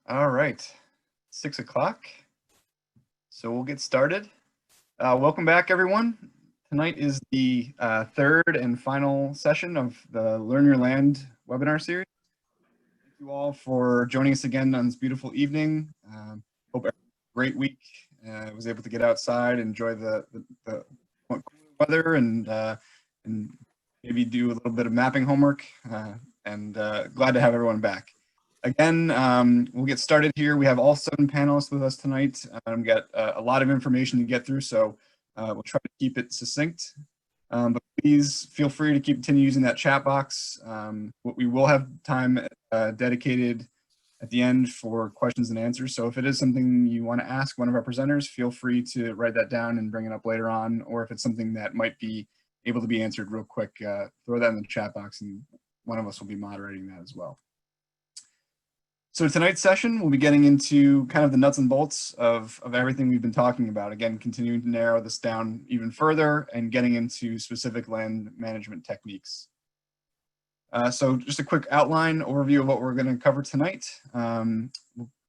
All right, 6 o'clock. So we'll get started. Welcome back, everyone. Tonight is the third and final session of the Learn Your Land webinar series. Thank you all for joining us again on this beautiful evening. Hope everyone had a great week. Was able to get outside, enjoy the weather, and maybe do a little bit of mapping homework. And glad to have everyone back. Again, we'll get started here. We have all 7 panelists with us tonight. We've got a lot of information to get through, so we'll try to keep it succinct. But please feel free to continue using that chat box. We will have time dedicated at the end for questions and answers. So if it is something you want to ask one of our presenters, feel free to write that down and bring it up later on. Or if it's something that might be able to be answered real quick, throw that in the chat box and one of us will be moderating that as well. So tonight's session, we'll be getting into kind of the nuts and bolts of everything we've been talking about. Again, continuing to narrow this down even further and getting into specific land management techniques. So just a quick outline overview of what we're going to cover tonight.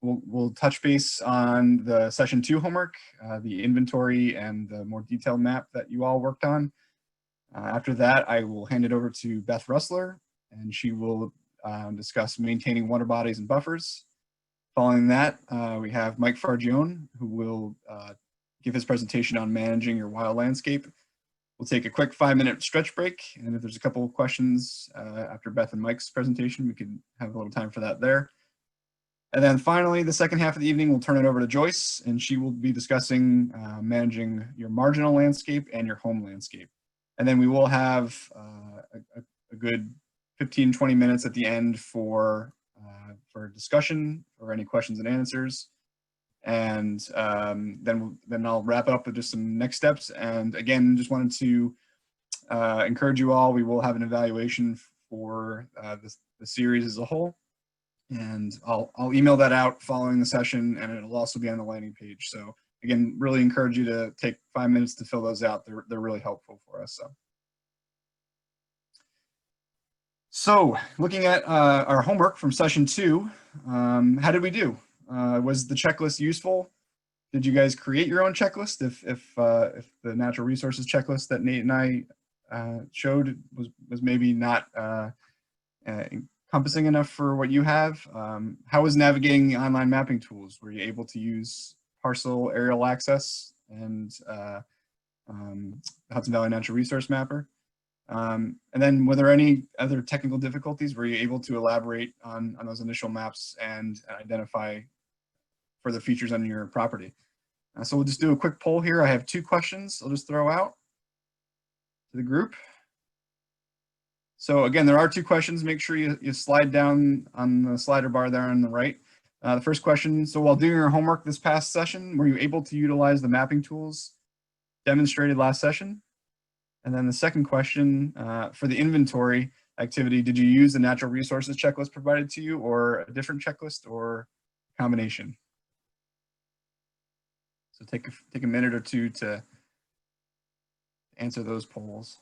We'll touch base on the session 2 homework, the inventory and the more detailed map that you all worked on. After that, I will hand it over to Beth Roessler, and she will discuss maintaining water bodies and buffers. Following that, we have Mike Fargione, who will give his presentation on managing your wild landscape. We'll take a quick 5-minute stretch break, and if there's a couple of questions after Beth and Mike's presentation, we could have a little time for that there. And then finally, the second half of the evening, we'll turn it over to Joyce, and she will be discussing managing your marginal landscape and your home landscape. And then we will have a good 15-20 minutes at the end for discussion or any questions and answers. And then I'll wrap it up with just some next steps. And again, just wanted to encourage you all. We will have an evaluation for the series as a whole. And I'll email that out following the session, and it'll also be on the landing page. So again, really encourage you to take 5 minutes to fill those out. They're really helpful for us. So looking at our homework from session 2, how did we do? Was the checklist useful? Did you guys create your own checklist? If the natural resources checklist that Nate and I showed was maybe not encompassing enough for what you have? How was navigating the online mapping tools? Were you able to use parcel aerial access and Hudson Valley Natural Resource Mapper? And then were there any other technical difficulties? Were you able to elaborate on those initial maps and identify further features on your property? So we'll just do a quick poll here. I have 2 questions I'll just throw out to the group. So again, there are 2 questions. Make sure you slide down on the slider bar there on the right. The first question, so while doing your homework this past session, were you able to utilize the mapping tools demonstrated last session? And then the second question, for the inventory activity, did you use the natural resources checklist provided to you, or a different checklist, or combination? So take a minute or 2 to answer those polls.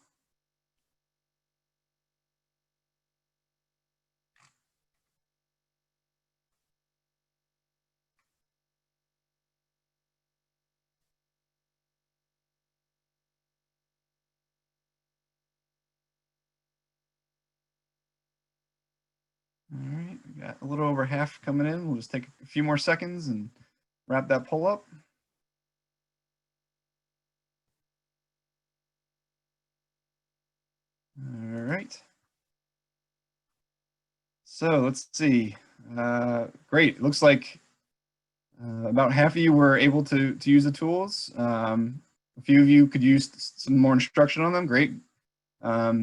All right, we got a little over half coming in. We'll just take a few more seconds and wrap that poll up. All right. So let's see. Great. It looks like about half of you were able to use the tools. A few of you could use some more instruction on them. Great.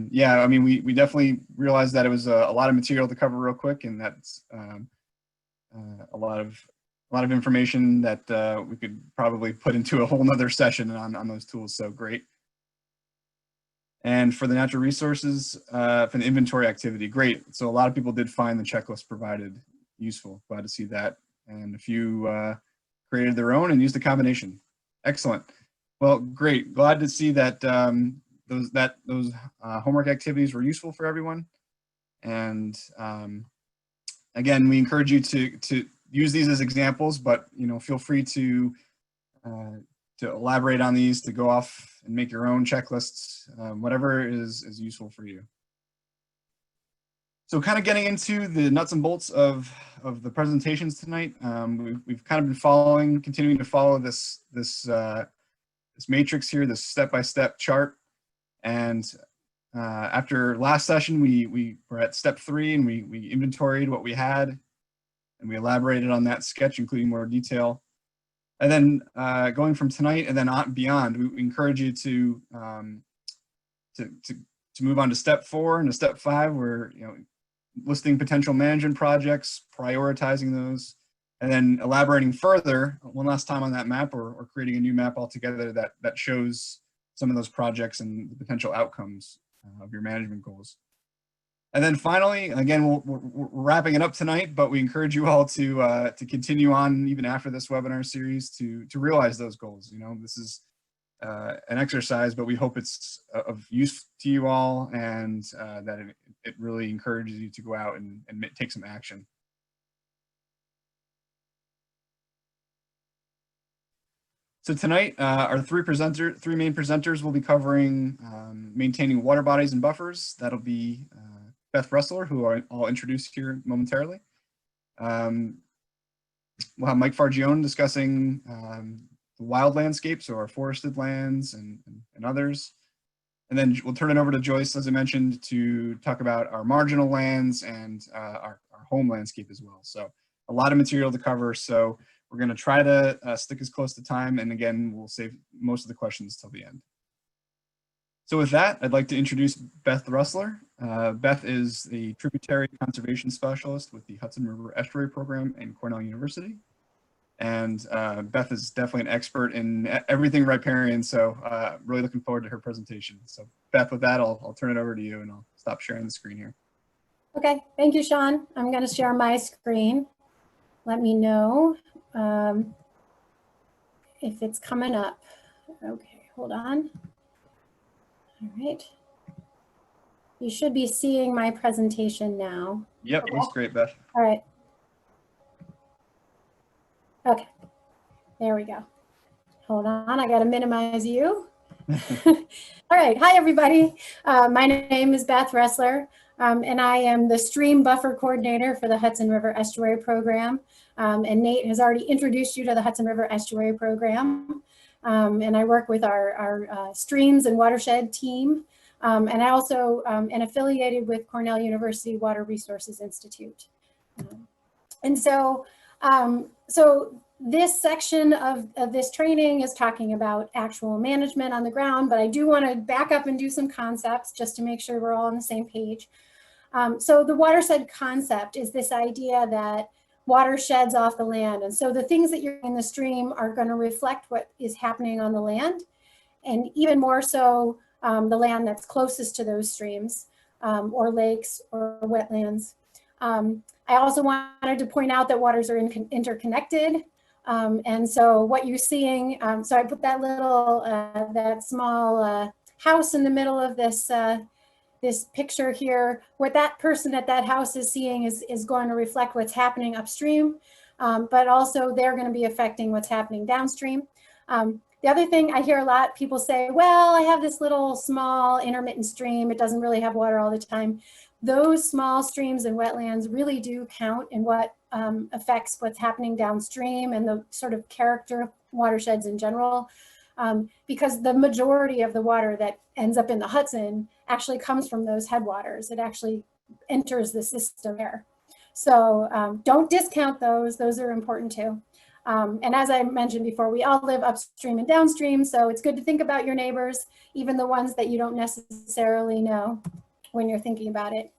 Yeah, I mean, we definitely realized that it was a lot of material to cover real quick, and that's a lot of information that we could probably put into a whole nother session on those tools. So great. And for the natural resources, for the inventory activity, great. So a lot of people did find the checklist provided useful. Glad to see that. And a few created their own and used a combination. Excellent. Well, great. Glad to see that those homework activities were useful for everyone. And again, we encourage you to use these as examples, but feel free to elaborate on these, to go off and make your own checklists, whatever is useful for you. So kind of getting into the nuts and bolts of the presentations tonight, we've kind of been continuing to follow this matrix here, this step-by-step chart. And after last session, we were at step 3, and we inventoried what we had, and we elaborated on that sketch, including more detail. And then going from tonight and then on beyond, we encourage you to move on to step 4 and to step 5, where listing potential management projects, prioritizing those, and then elaborating further one last time on that map, or creating a new map altogether that shows some of those projects and the potential outcomes of your management goals. And then finally, again, we're wrapping it up tonight, but we encourage you all to continue on even after this webinar series to realize those goals. This is an exercise, but we hope it's of use to you all, and that it really encourages you to go out and take some action. So tonight, our three main presenters will be covering maintaining water bodies and buffers. That'll be Beth Roessler, who I'll introduce here momentarily. We'll have Mike Fargione discussing the wild landscapes, so our forested lands and others. And then we'll turn it over to Joyce, as I mentioned, to talk about our marginal lands and our home landscape as well. So a lot of material to cover. So we're going to try to stick as close to time. And again, we'll save most of the questions till the end. So with that, I'd like to introduce Beth Roessler. Beth is the tributary conservation specialist with the Hudson River Estuary program in Cornell University. And Beth is definitely an expert in everything riparian, so really looking forward to her presentation. So Beth, with that, I'll turn it over to you, and I'll stop sharing the screen here. Okay, thank you, Sean. I'm going to share my screen. Let me know if it's coming up. Okay, hold on. All right. You should be seeing my presentation now. Yep, Okay. Looks great, Beth. All right. Okay, there we go. Hold on, I got to minimize you. All right, hi everybody. My name is Beth Roessler, and I am the stream buffer coordinator for the Hudson River Estuary program. And Nate has already introduced you to the Hudson River Estuary program. And I work with our streams and watershed team. And I also am affiliated with Cornell University Water Resources Institute. And so, so this section of this training is talking about actual management on the ground, but I do want to back up and do some concepts just to make sure we're all on the same page. So the watershed concept is this idea that water sheds off the land. And so the things that you're in the stream are going to reflect what is happening on the land, and even more so the land that's closest to those streams or lakes or wetlands. I also wanted to point out that waters are interconnected. And so what you're seeing, so I put that little, that small house in the middle of this, this picture here. What that person at that house is seeing is going to reflect what's happening upstream, but also they're going to be affecting what's happening downstream. The other thing I hear a lot, people say, well, I have this little small intermittent stream. It doesn't really have water all the time. Those small streams and wetlands really do count in what affects what's happening downstream and the sort of character of watersheds in general, because the majority of the water that ends up in the Hudson actually comes from those headwaters. It actually enters the system there. So don't discount those. Those are important too. And as I mentioned before, we all live upstream and downstream, so it's good to think about your neighbors, even the ones that you don't necessarily know when you're thinking about it.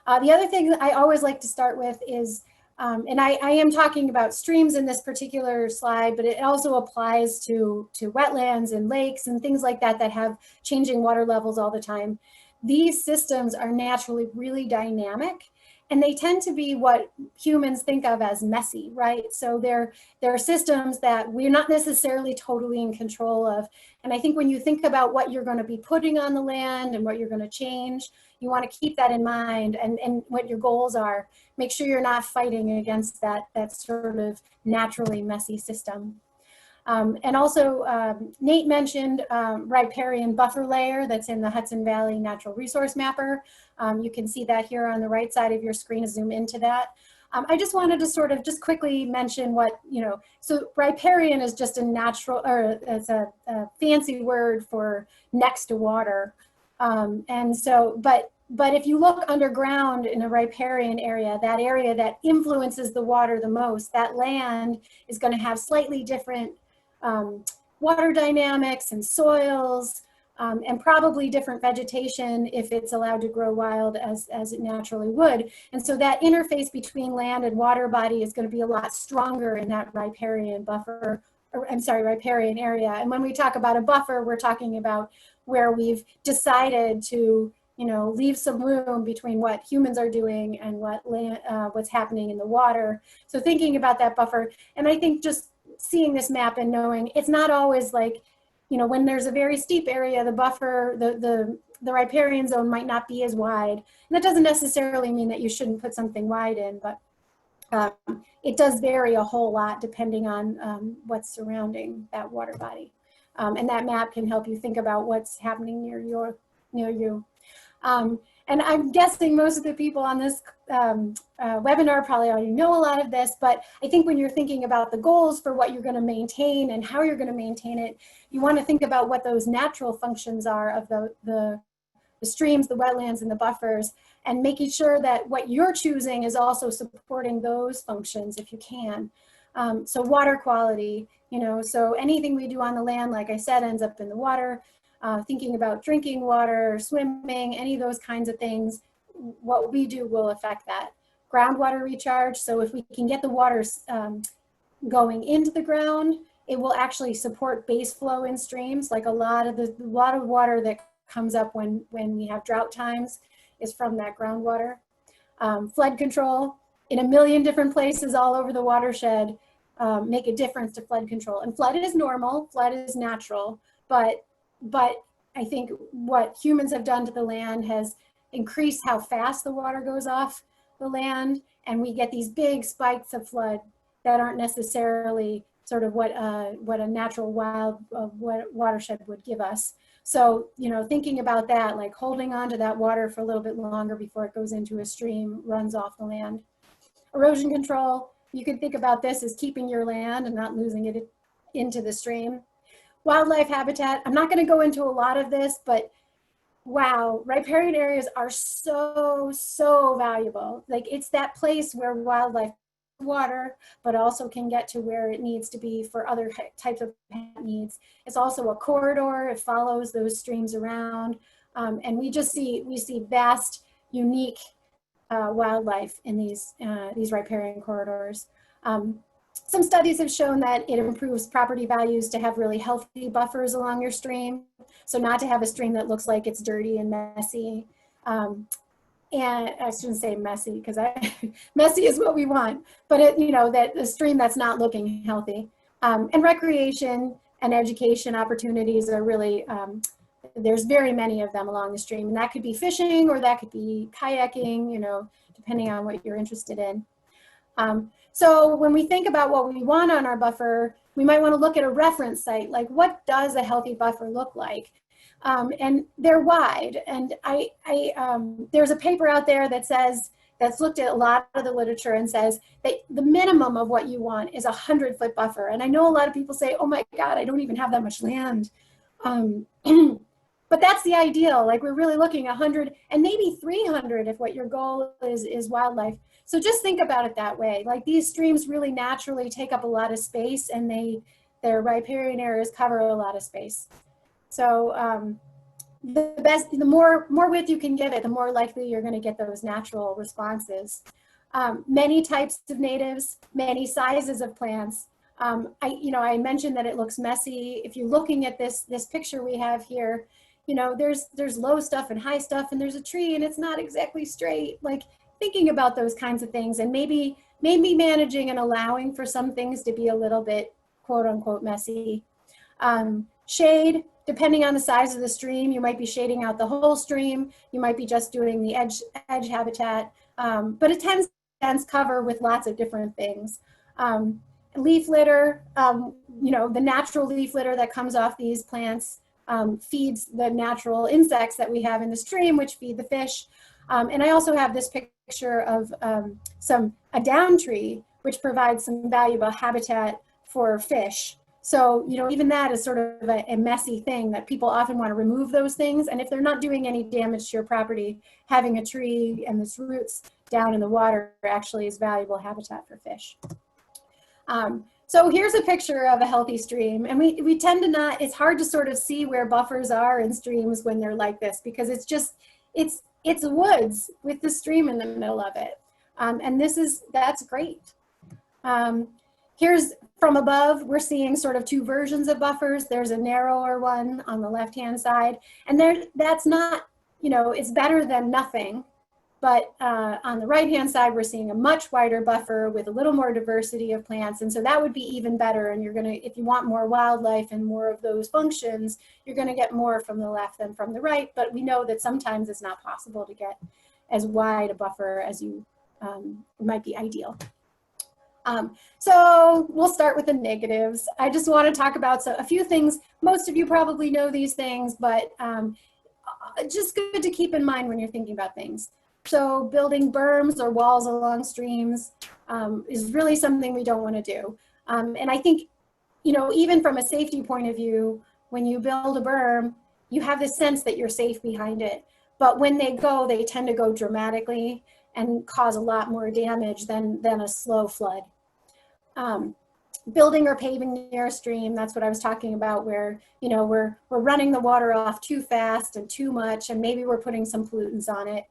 The other thing that I always like to start with is, and I am talking about streams in this particular slide, but it also applies to wetlands and lakes and things like that that have changing water levels all the time. These systems are naturally really dynamic, and they tend to be what humans think of as messy, right? So they're systems that we're not necessarily totally in control of. And I think when you think about what you're going to be putting on the land and what you're going to change, you want to keep that in mind, and what your goals are. Make sure you're not fighting against that sort of naturally messy system. And also, Nate mentioned riparian buffer layer that's in the Hudson Valley Natural Resource Mapper. You can see that here on the right side of your screen, zoom into that. I just wanted to sort of just quickly mention what, so riparian is just a natural, or it's a fancy word for next to water. And so, but if you look underground in a riparian area, that area that influences the water the most, that land is going to have slightly different water dynamics and soils, and probably different vegetation if it's allowed to grow wild as it naturally would. And so that interface between land and water body is going to be a lot stronger in that riparian buffer, or I'm sorry, riparian area. And when we talk about a buffer, we're talking about where we've decided to, leave some room between what humans are doing and what's happening in the water. So thinking about that buffer, and I think just seeing this map and knowing it's not always like, when there's a very steep area, the buffer, the riparian zone might not be as wide. And that doesn't necessarily mean that you shouldn't put something wide in, but it does vary a whole lot depending on what's surrounding that water body. And that map can help you think about what's happening near you. And I'm guessing most of the people on this webinar probably already know a lot of this, but I think when you're thinking about the goals for what you're going to maintain and how you're going to maintain it, you want to think about what those natural functions are of the streams, the wetlands, and the buffers, and making sure that what you're choosing is also supporting those functions if you can. So water quality, so anything we do on the land, like I said, ends up in the water. Thinking about drinking water, swimming, any of those kinds of things, what we do will affect that. Groundwater recharge, so if we can get the water going into the ground, it will actually support base flow in streams. Like a lot of water that comes up when we have drought times is from that groundwater. Flood control, in a million different places all over the watershed, make a difference to flood control. And flood is normal, flood is natural, but I think what humans have done to the land has increased how fast the water goes off the land, and we get these big spikes of flood that aren't necessarily sort of what a natural wild watershed would give us. So, thinking about that, like holding on to that water for a little bit longer before it goes into a stream, runs off the land. Erosion control, you can think about this as keeping your land and not losing it into the stream. Wildlife habitat, I'm not going to go into a lot of this, but wow, riparian areas are so valuable. Like it's that place where wildlife water, but also can get to where it needs to be for other types of needs. It's also a corridor, it follows those streams around, and we see vast, unique wildlife in these riparian corridors. Some studies have shown that it improves property values to have really healthy buffers along your stream. So not to have a stream that looks like it's dirty and messy. And I shouldn't say messy because messy is what we want, but that the stream that's not looking healthy. And recreation and education opportunities are really, there's very many of them along the stream, and that could be fishing or that could be kayaking, depending on what you're interested in. So when we think about what we want on our buffer, we might want to look at a reference site, like what does a healthy buffer look like? And they're wide. And there's a paper out there that's looked at a lot of the literature and says that the minimum of what you want is 100-foot buffer. And I know a lot of people say, oh my God, I don't even have that much land. But that's the ideal. Like we're really looking 100 and maybe 300 if what your goal is wildlife. So just think about it that way. Like these streams really naturally take up a lot of space, and their riparian areas cover a lot of space. So the more width you can give it, the more likely you're going to get those natural responses. Many types of natives, many sizes of plants. I mentioned that it looks messy. If you're looking at this picture we have here, there's low stuff and high stuff, and there's a tree and it's not exactly straight. Like thinking about those kinds of things, and maybe managing and allowing for some things to be a little bit quote unquote messy. Shade, depending on the size of the stream, you might be shading out the whole stream. You might be just doing the edge habitat, but it tends to dense cover with lots of different things. Leaf litter, you know, the natural leaf litter that comes off these plants feeds the natural insects that we have in the stream, which feed the fish. And I also have this picture of a down tree, which provides some valuable habitat for fish. So, you know, even that is sort of a messy thing that people often want to remove those things. And if they're not doing any damage to your property, having a tree and its roots down in the water actually is valuable habitat for fish. So here's a picture of a healthy stream, and we tend to not, it's hard to sort of see where buffers are in streams when they're like this, because it's just, it's woods with the stream in the middle of it. And that's great. Here's from above, we're seeing sort of two versions of buffers. There's a narrower one on the left-hand side, and that's not, you know, it's better than nothing. But on the right-hand side, we're seeing a much wider buffer with a little more diversity of plants. And so that would be even better. And you're gonna, if you want more wildlife and more of those functions, you're gonna get more from the left than from the right. But we know that sometimes it's not possible to get as wide a buffer as you might be ideal. So we'll start with the negatives. I just want to talk about a few things. Most of you probably know these things, but just good to keep in mind when you're thinking about things. So building berms or walls along streams is really something we don't want to do. And I think, you know, even from a safety point of view, when you build a berm, you have this sense that you're safe behind it. But when they tend to go dramatically and cause a lot more damage than a slow flood. Building or paving near a stream, that's what I was talking about, where, you know, we're running the water off too fast and too much, and maybe we're putting some pollutants on it.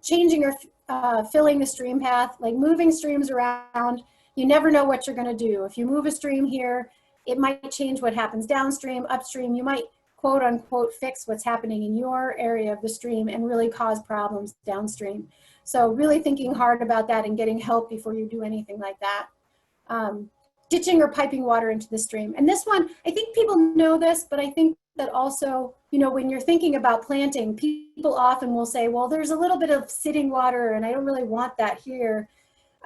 Changing or filling the stream path, like moving streams around, you never know what you're going to do. If you move a stream here, it might change what happens downstream, upstream. You might quote unquote fix what's happening in your area of the stream and really cause problems downstream. So really thinking hard about that and getting help before you do anything like that. Ditching or piping water into the stream. And this one, I think people know this, but I think that also, you know, when you're thinking about planting, people often will say, well, there's a little bit of sitting water and I don't really want that here.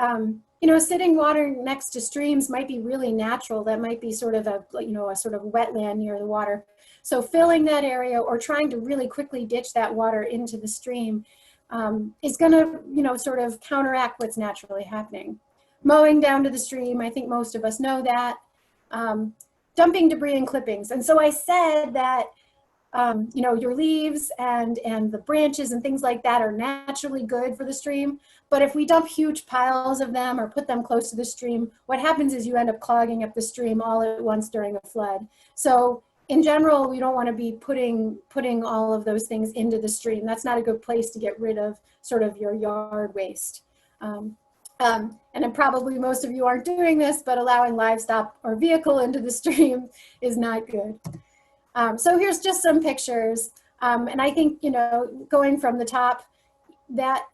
You know, sitting water next to streams might be really natural. That might be sort of a, you know, a sort of wetland near the water. So filling that area or trying to really quickly ditch that water into the stream is going to, you know, sort of counteract what's naturally happening. Mowing down to the stream, I think most of us know that. Dumping debris and clippings. And so I said that, you know, your leaves and the branches and things like that are naturally good for the stream. But if we dump huge piles of them or put them close to the stream, what happens is you end up clogging up the stream all at once during a flood. So in general, we don't want to be putting all of those things into the stream. That's not a good place to get rid of sort of your yard waste. And then probably most of you aren't doing this, but allowing livestock or vehicle into the stream is not good. So here's just some pictures. And I think, you know, going from the top, that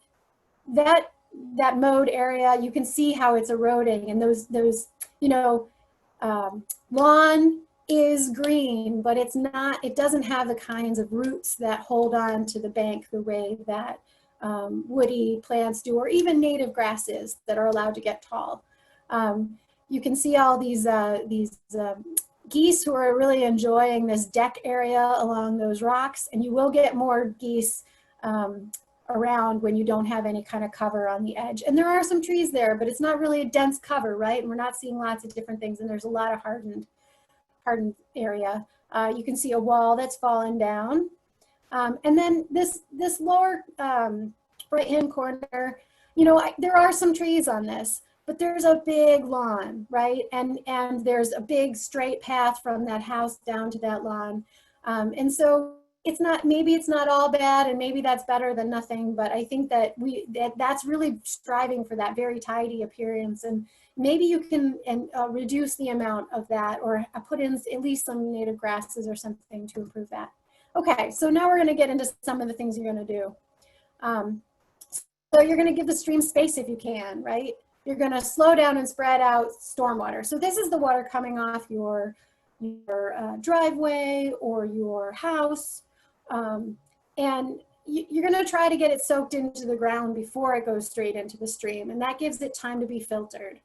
mowed area, you can see how it's eroding, and those you know, lawn is green, but it's not, it doesn't have the kinds of roots that hold on to the bank the way that woody plants do, or even native grasses that are allowed to get tall. You can see all these geese who are really enjoying this deck area along those rocks, and you will get more geese around when you don't have any kind of cover on the edge. And there are some trees there, but it's not really a dense cover, right? And we're not seeing lots of different things, and there's a lot of hardened area. You can see a wall that's fallen down. And then this lower right-hand corner, you know, there are some trees on this, but there's a big lawn, right? And there's a big straight path from that house down to that lawn. And so it's not, maybe it's not all bad, and maybe that's better than nothing, but I think that that's really striving for that very tidy appearance. And maybe you can reduce the amount of that, or put in at least some native grasses or something to improve that. Okay, so now we're going to get into some of the things you're going to do. So you're going to give the stream space if you can, right? You're going to slow down and spread out stormwater. So this is the water coming off your driveway or your house. And you're going to try to get it soaked into the ground before it goes straight into the stream. And that gives it time to be filtered.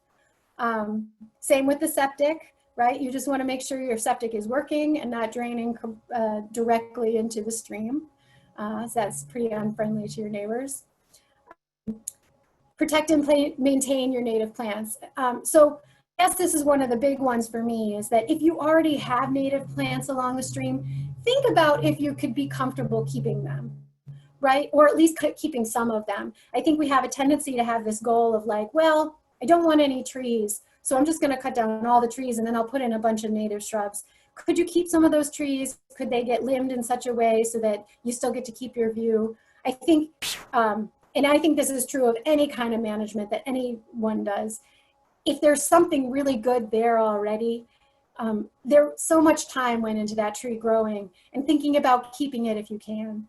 Same with the septic, right? You just want to make sure your septic is working and not draining directly into the stream. So that's pretty unfriendly to your neighbors. Protect and maintain your native plants. So I guess this is one of the big ones for me, is that if you already have native plants along the stream, think about if you could be comfortable keeping them, right? Or at least keeping some of them. I think we have a tendency to have this goal of like, well, I don't want any trees, so I'm just going to cut down all the trees and then I'll put in a bunch of native shrubs. Could you keep some of those trees? Could they get limbed in such a way so that you still get to keep your view? I think, and I think this is true of any kind of management that anyone does. If there's something really good there already, so much time went into that tree growing, and thinking about keeping it if you can.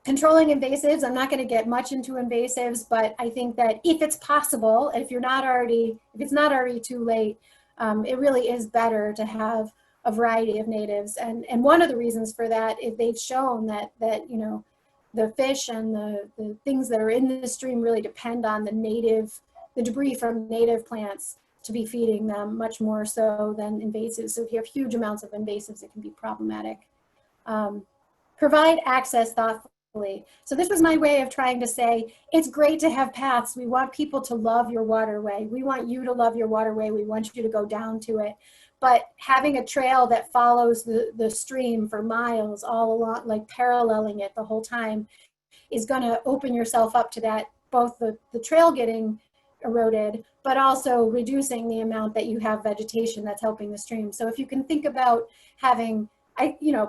Controlling invasives, I'm not going to get much into invasives, but I think that if it's possible, if it's not already too late, it really is better to have a variety of natives. And one of the reasons for that is they've shown that you know, the fish and the things that are in the stream really depend on the debris from native plants to be feeding them, much more so than invasives. So if you have huge amounts of invasives, it can be problematic. Provide access thoughtfully. So this was my way of trying to say, it's great to have paths. We want people to love your waterway. We want you to love your waterway. We want you to go down to it. But having a trail that follows the stream for miles all along, like paralleling it the whole time, is going to open yourself up to that, both the trail getting eroded, but also reducing the amount that you have vegetation that's helping the stream. So if you can think about having,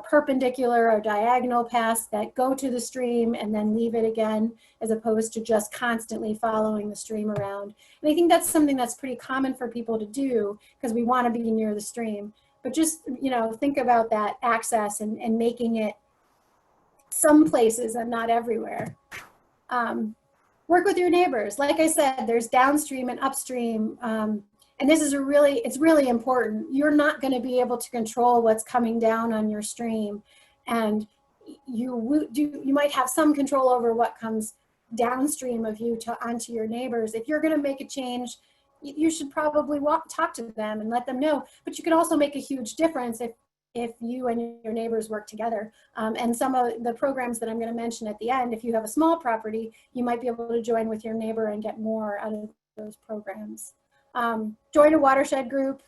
perpendicular or diagonal paths that go to the stream and then leave it again, as opposed to just constantly following the stream around. And I think that's something that's pretty common for people to do because we want to be near the stream. But just, think about that access and making it some places and not everywhere. Work with your neighbors. Like I said, there's downstream and upstream. And this is it's really important. You're not going to be able to control what's coming down on your stream. And you might have some control over what comes downstream of you onto your neighbors. If you're going to make a change, you should probably talk to them and let them know. But you can also make a huge difference if you and your neighbors work together. And some of the programs that I'm going to mention at the end, if you have a small property, you might be able to join with your neighbor and get more out of those programs. Join a watershed group,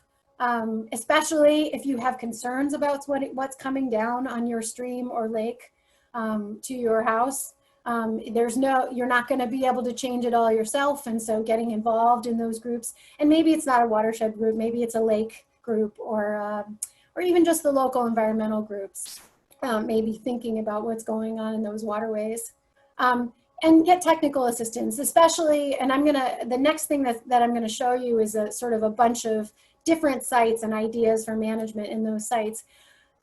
especially if you have concerns about what's coming down on your stream or lake to your house. You're not going to be able to change it all yourself, and so getting involved in those groups, and maybe it's not a watershed group, maybe it's a lake group or even just the local environmental groups, maybe thinking about what's going on in those waterways. And get technical assistance, especially, and the next thing that I'm gonna show you is a sort of a bunch of different sites and ideas for management in those sites.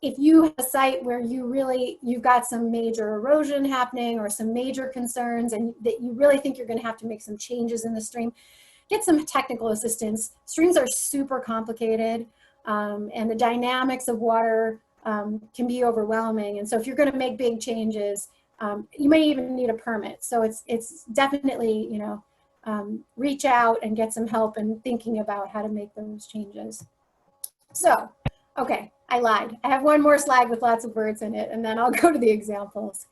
If you have a site where you've got some major erosion happening or some major concerns and that you really think you're gonna have to make some changes in the stream, get some technical assistance. Streams are super complicated and the dynamics of water can be overwhelming. And so if you're gonna make big changes, you may even need a permit. So it's definitely, reach out and get some help in thinking about how to make those changes. So, okay, I lied. I have one more slide with lots of words in it, and then I'll go to the examples.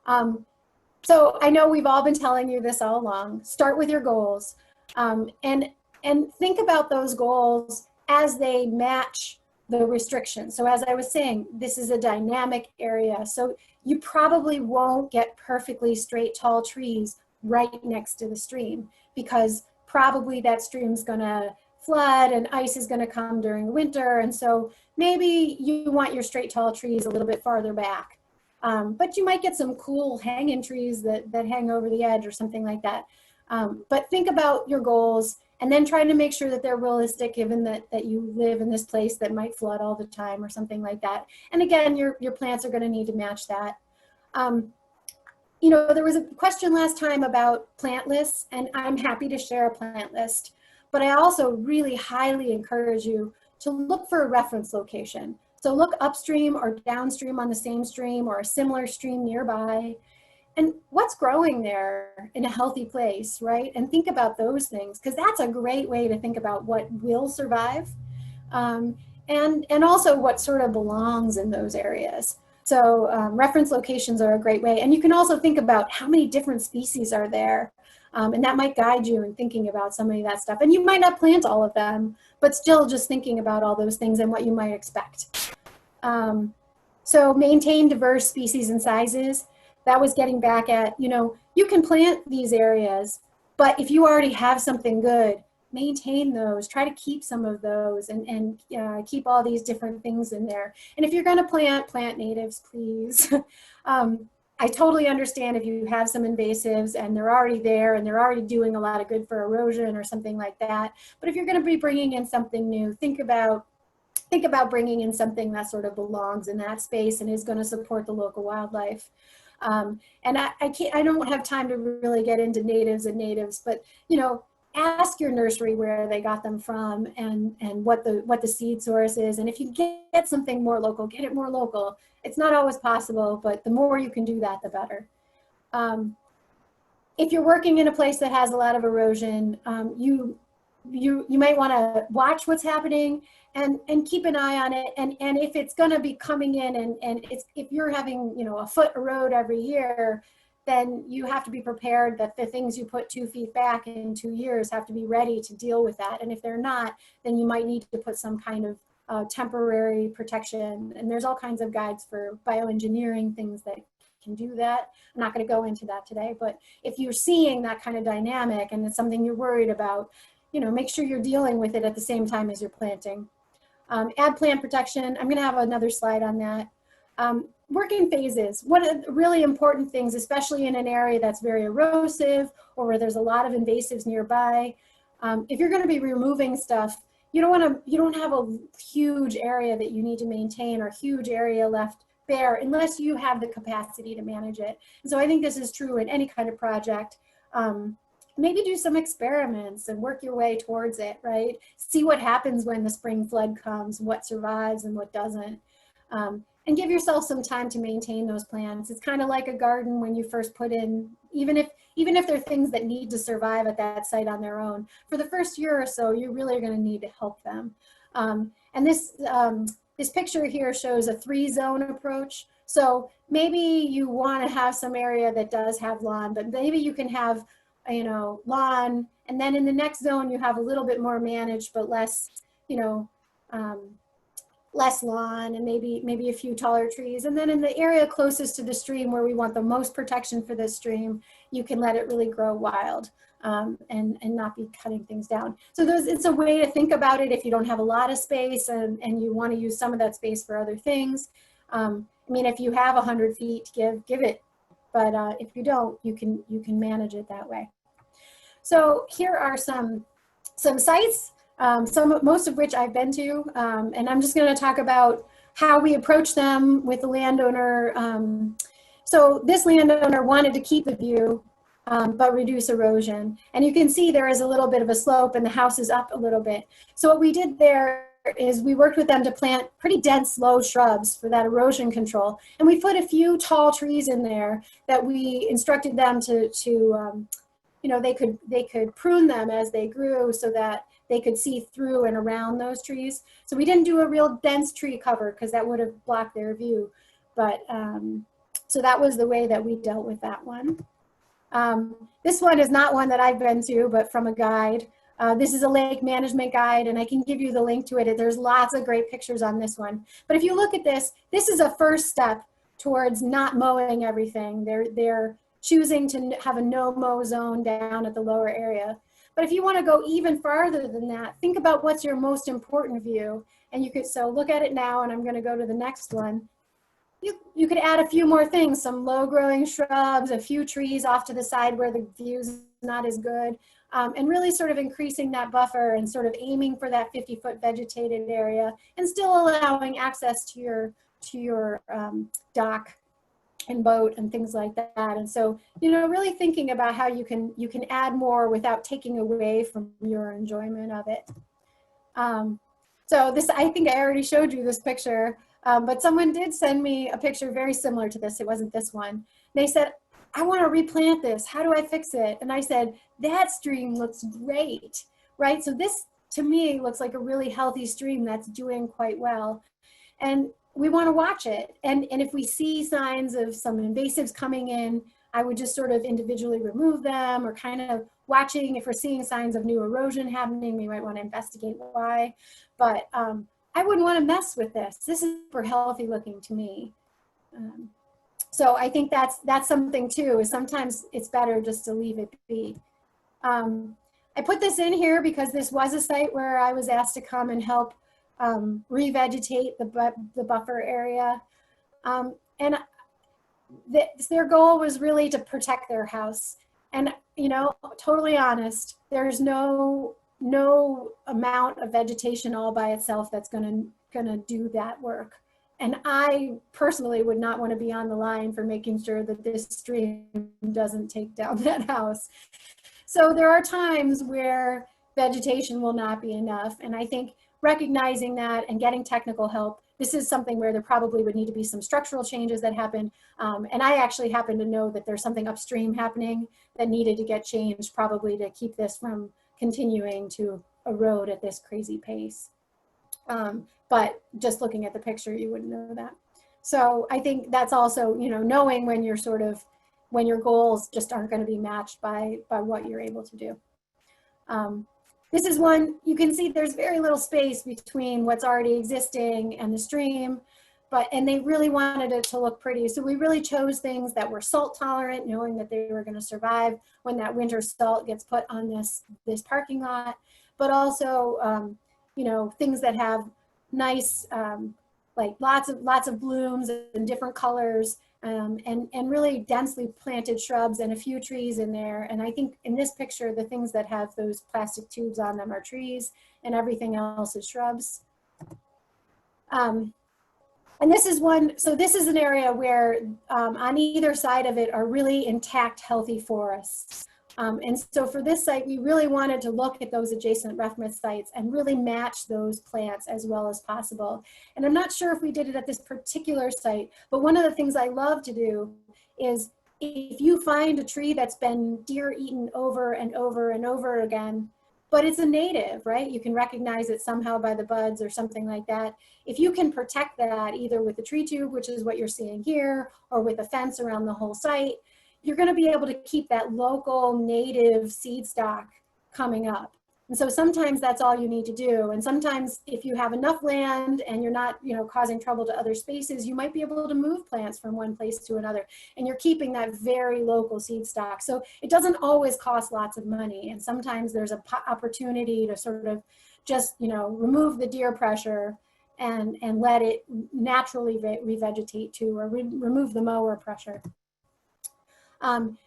So I know we've all been telling you this all along. Start with your goals and think about those goals as they match the restrictions. So as I was saying, this is a dynamic area. So you probably won't get perfectly straight, tall trees right next to the stream because probably that stream's gonna flood and ice is gonna come during winter. And so maybe you want your straight, tall trees a little bit farther back. But you might get some cool hanging trees that hang over the edge or something like that. But think about your goals and then trying to make sure that they're realistic given that you live in this place that might flood all the time or something like that. And again, your plants are going to need to match that. you know, there was a question last time about plant lists, and I'm happy to share a plant list, but I also really highly encourage you to look for a reference location. So look upstream or downstream on the same stream or a similar stream nearby, and what's growing there in a healthy place, right? And think about those things, because that's a great way to think about what will survive, and also what sort of belongs in those areas. So reference locations are a great way. And you can also think about how many different species are there. And that might guide you in thinking about some of that stuff. And you might not plant all of them, but still just thinking about all those things and what you might expect. So maintain diverse species and sizes. That was getting back at, you know, you can plant these areas, but if you already have something good, maintain those, try to keep some of those, and keep all these different things in there. And if you're going to plant natives, please. I totally understand if you have some invasives and they're already there and they're already doing a lot of good for erosion or something like that. But if you're going to be bringing in something new, think about bringing in something that sort of belongs in that space and is going to support the local wildlife. And I don't have time to really get into natives, but you know, ask your nursery where they got them from and what the seed source is. And if you get something more local, get it more local. It's not always possible, but the more you can do that, the better. If you're working in a place that has a lot of erosion, you might want to watch what's happening and keep an eye on it. And if it's going to be coming in and if you're having, you know, a foot erode every year, then you have to be prepared that the things you put 2 feet back in 2 years have to be ready to deal with that. And if they're not, then you might need to put some kind of temporary protection. And there's all kinds of guides for bioengineering things that can do that. I'm not going to go into that today, but if you're seeing that kind of dynamic and it's something you're worried about, you know, make sure you're dealing with it at the same time as you're planting. Add plant protection. I'm going to have another slide on that. Working phases. One of the really important things, especially in an area that's very erosive or where there's a lot of invasives nearby, if you're going to be removing stuff, you don't have a huge area that you need to maintain or huge area left bare unless you have the capacity to manage it. And so I think this is true in any kind of project. Maybe do some experiments and work your way towards it, right? See what happens when the spring flood comes, what survives and what doesn't. And give yourself some time to maintain those plants. It's kind of like a garden when you first put in, even if they're things that need to survive at that site on their own. For the first year or so, you really are going to need to help them. And this picture here shows a 3-zone approach. So maybe you want to have some area that does have lawn, but maybe you can have, you know, lawn, and then in the next zone you have a little bit more managed but less, you know, less lawn and maybe a few taller trees. And then in the area closest to the stream where we want the most protection for this stream, you can let it really grow wild and not be cutting things down. So it's a way to think about it if you don't have a lot of space and you want to use some of that space for other things. I mean, if you have 100 feet to give it, but if you don't, you can manage it that way. So here are some sites. Most of which I've been to, and I'm just going to talk about how we approach them with the landowner. So this landowner wanted to keep the view, but reduce erosion. And you can see there is a little bit of a slope and the house is up a little bit. So what we did there is we worked with them to plant pretty dense low shrubs for that erosion control. And we put a few tall trees in there that we instructed them to you know, they could prune them as they grew so that they could see through and around those trees. So we didn't do a real dense tree cover because that would have blocked their view. But so that was the way that we dealt with that one. This one is not one that I've been to, but from a guide. This is a lake management guide, and I can give you the link to it. There's lots of great pictures on this one. But if you look at this, this is a first step towards not mowing everything. They're choosing to have a no-mow zone down at the lower area. But if you want to go even farther than that, think about what's your most important view. And you could, so look at it now, and I'm going to go to the next one. You could add a few more things, some low-growing shrubs, a few trees off to the side where the view's not as good, and really sort of increasing that buffer and sort of aiming for that 50-foot vegetated area and still allowing access to your dock. and boat and things like that. And so, you know, really thinking about how you can add more without taking away from your enjoyment of it. So this, I think I already showed you this picture, but someone did send me a picture very similar to this. It wasn't this one. They said, I want to replant this. How do I fix it? And I said, that stream looks great, right? So this, to me, looks like a really healthy stream that's doing quite well. And we want to watch it. And if we see signs of some invasives coming in, I would just sort of individually remove them, or kind of watching. If we're seeing signs of new erosion happening, we might want to investigate why. But I wouldn't want to mess with this. This is super healthy looking to me. So I think that's something too, is sometimes it's better just to leave it be. I put this in here because this was a site where I was asked to come and help revegetate the buffer area. And their goal was really to protect their house. And, you know, totally honest, there's no amount of vegetation all by itself that's gonna do that work. And I personally would not want to be on the line for making sure that this stream doesn't take down that house. So there are times where vegetation will not be enough. And I think recognizing that and getting technical help, this is something where there probably would need to be some structural changes that happen. And I actually happen to know that there's something upstream happening that needed to get changed, probably to keep this from continuing to erode at this crazy pace. But just looking at the picture, you wouldn't know that. So I think that's also, you know, knowing when you're sort of, when your goals just aren't going to be matched by what you're able to do. This is one, you can see there's very little space between what's already existing and the stream, and they really wanted it to look pretty. So we really chose things that were salt tolerant, knowing that they were going to survive when that winter salt gets put on this parking lot, but also, you know, things that have nice, like lots of blooms and different colors, and really densely planted shrubs and a few trees in there. And I think in this picture, the things that have those plastic tubes on them are trees, and everything else is shrubs. And this is one, so this is an area where on either side of it are really intact, healthy forests. And so for this site, we really wanted to look at those adjacent reference sites and really match those plants as well as possible. And I'm not sure if we did it at this particular site, but one of the things I love to do is if you find a tree that's been deer eaten over and over and over again, but it's a native, right? You can recognize it somehow by the buds or something like that. If you can protect that either with a tree tube, which is what you're seeing here, or with a fence around the whole site, you're going to be able to keep that local native seed stock coming up. And so sometimes that's all you need to do. And sometimes if you have enough land and you're not, you know, causing trouble to other spaces, you might be able to move plants from one place to another, and you're keeping that very local seed stock. So it doesn't always cost lots of money. And sometimes there's an opportunity to sort of just, you know, remove the deer pressure and let it naturally revegetate too, or remove the mower pressure. And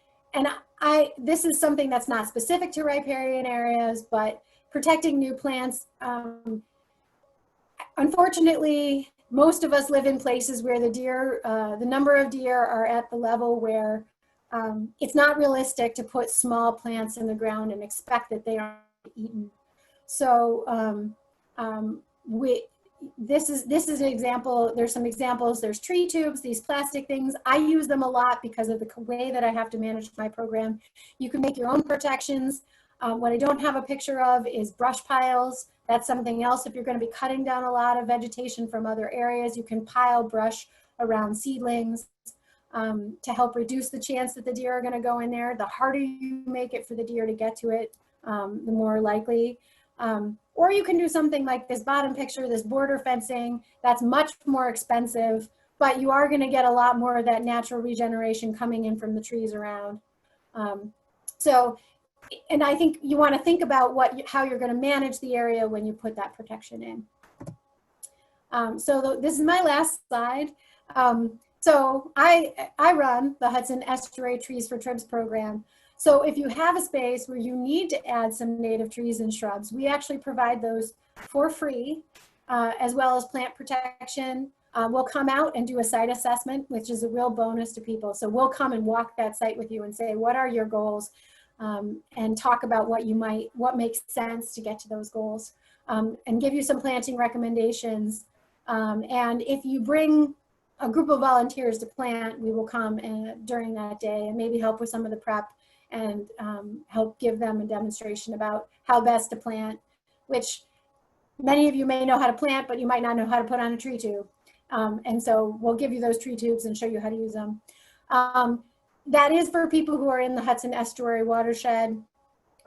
this is something that's not specific to riparian areas, but protecting new plants. Unfortunately, most of us live in places where the deer, the number of deer are at the level where it's not realistic to put small plants in the ground and expect that they aren't eaten. So this is an example. There's some examples. There's tree tubes, these plastic things. I use them a lot because of the way that I have to manage my program. You can make your own protections. What I don't have a picture of is brush piles. That's something else. If you're going to be cutting down a lot of vegetation from other areas, you can pile brush around seedlings to help reduce the chance that the deer are going to go in there. The harder you make it for the deer to get to it, the more likely. Or you can do something like this bottom picture, this border fencing. That's much more expensive, but you are going to get a lot more of that natural regeneration coming in from the trees around. And I think you want to think about how you're going to manage the area when you put that protection in. This is my last slide. So I run the Hudson Estuary Trees for Tribs program. So if you have a space where you need to add some native trees and shrubs, we actually provide those for free, as well as plant protection. We'll come out and do a site assessment, which is a real bonus to people. So we'll come and walk that site with you and say, what are your goals? And talk about what makes sense to get to those goals, and give you some planting recommendations. And if you bring a group of volunteers to plant, we will come during that day and maybe help with some of the prep and help give them a demonstration about how best to plant, which many of you may know how to plant, but you might not know how to put on a tree tube. And so we'll give you those tree tubes and show you how to use them. That is for people who are in the Hudson Estuary watershed.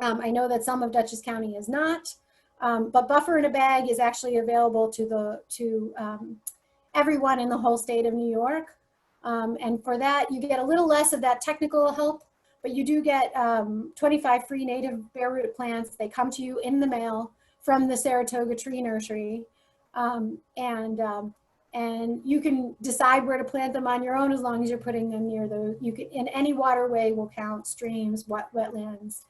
I know that some of Dutchess County is not, but buffer in a bag is actually available to everyone in the whole state of New York. And for that, you get a little less of that technical help, but you do get 25 free native bare root plants. They come to you in the mail from the Saratoga Tree Nursery. And you can decide where to plant them on your own as long as you're putting them near in any waterway will count, streams, wetlands,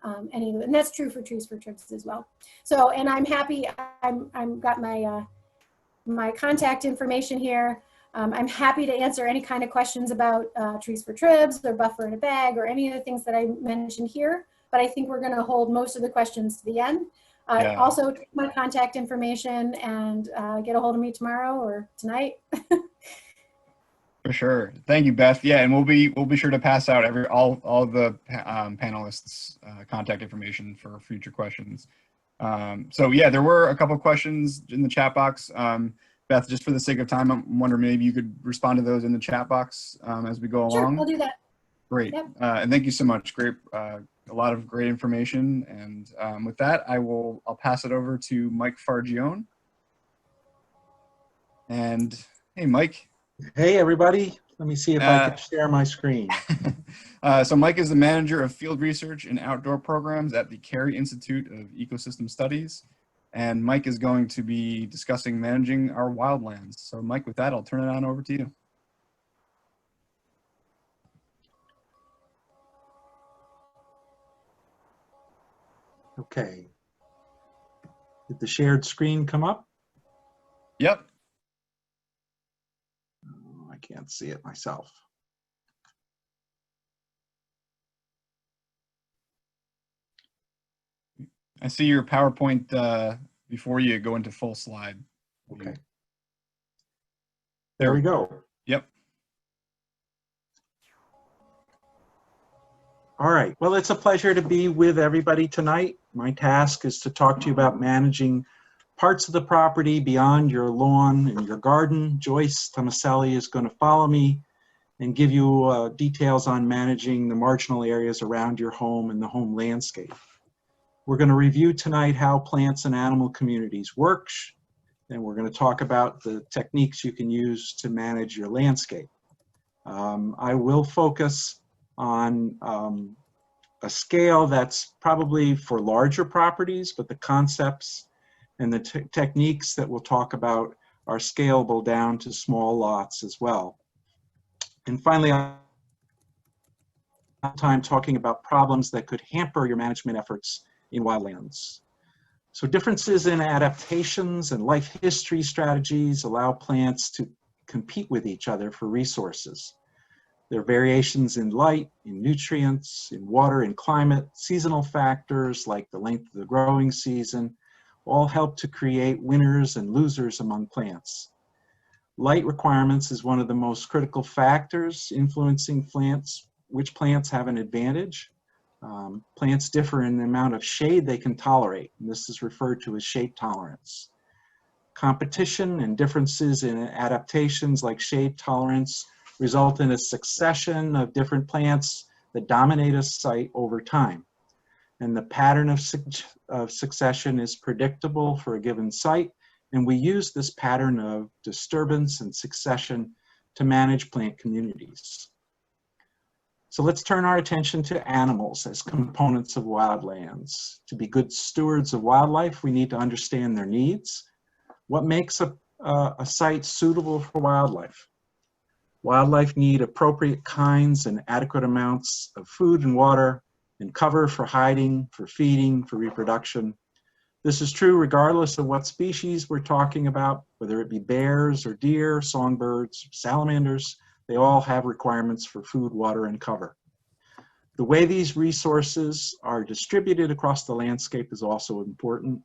and that's true for Trees for Trips as well. So, and I'm happy, I'm got my contact information here. I'm happy to answer any kind of questions about Trees for Trips or buffer in a bag or any of the things that I mentioned here, but I think we're gonna hold most of the questions to the end. Also, take my contact information and get a hold of me tomorrow or tonight. For sure. Thank you, Beth. Yeah, and we'll be sure to pass out all the panelists' contact information for future questions. So yeah, there were a couple of questions in the chat box. Beth, just for the sake of time, I'm wondering maybe you could respond to those in the chat box as we go along. Sure, I'll do that. Great. Yep. And thank you so much. Great. A lot of great information. And with that, I'll pass it over to Mike Fargione. And hey, Mike. Hey, everybody. Let me see if I can share my screen. So Mike is the manager of field research and outdoor programs at the Cary Insitute of Ecosystem Studies. And Mike is going to be discussing managing our wildlands. So Mike, with that, I'll turn it on over to you. Okay. Did the shared screen come up? Yep. Oh, I can't see it myself. I see your PowerPoint before you go into full slide. Okay. There we go. Yep. All right. Well, it's a pleasure to be with everybody tonight. My task is to talk to you about managing parts of the property beyond your lawn and your garden. Joyce Tomaselli is going to follow me and give you details on managing the marginal areas around your home and the home landscape. We're going to review tonight how plants and animal communities work, and we're going to talk about the techniques you can use to manage your landscape. I will focus on a scale that's probably for larger properties, but the concepts and the techniques that we'll talk about are scalable down to small lots as well. And finally, I'll have time talking about problems that could hamper your management efforts in wildlands. So differences in adaptations and life history strategies allow plants to compete with each other for resources. There are variations in light, in nutrients, in water, in climate, seasonal factors like the length of the growing season, all help to create winners and losers among plants. Light requirements is one of the most critical factors influencing plants, which plants have an advantage. Plants differ in the amount of shade they can tolerate, and this is referred to as shade tolerance. Competition and differences in adaptations like shade tolerance result in a succession of different plants that dominate a site over time. And the pattern of succession is predictable for a given site, and we use this pattern of disturbance and succession to manage plant communities. So let's turn our attention to animals as components of wildlands. To be good stewards of wildlife, we need to understand their needs. What makes a site suitable for wildlife? Wildlife need appropriate kinds and adequate amounts of food and water and cover for hiding, for feeding, for reproduction. This is true regardless of what species we're talking about, whether it be bears or deer, songbirds, salamanders. They all have requirements for food, water, and cover. The way these resources are distributed across the landscape is also important.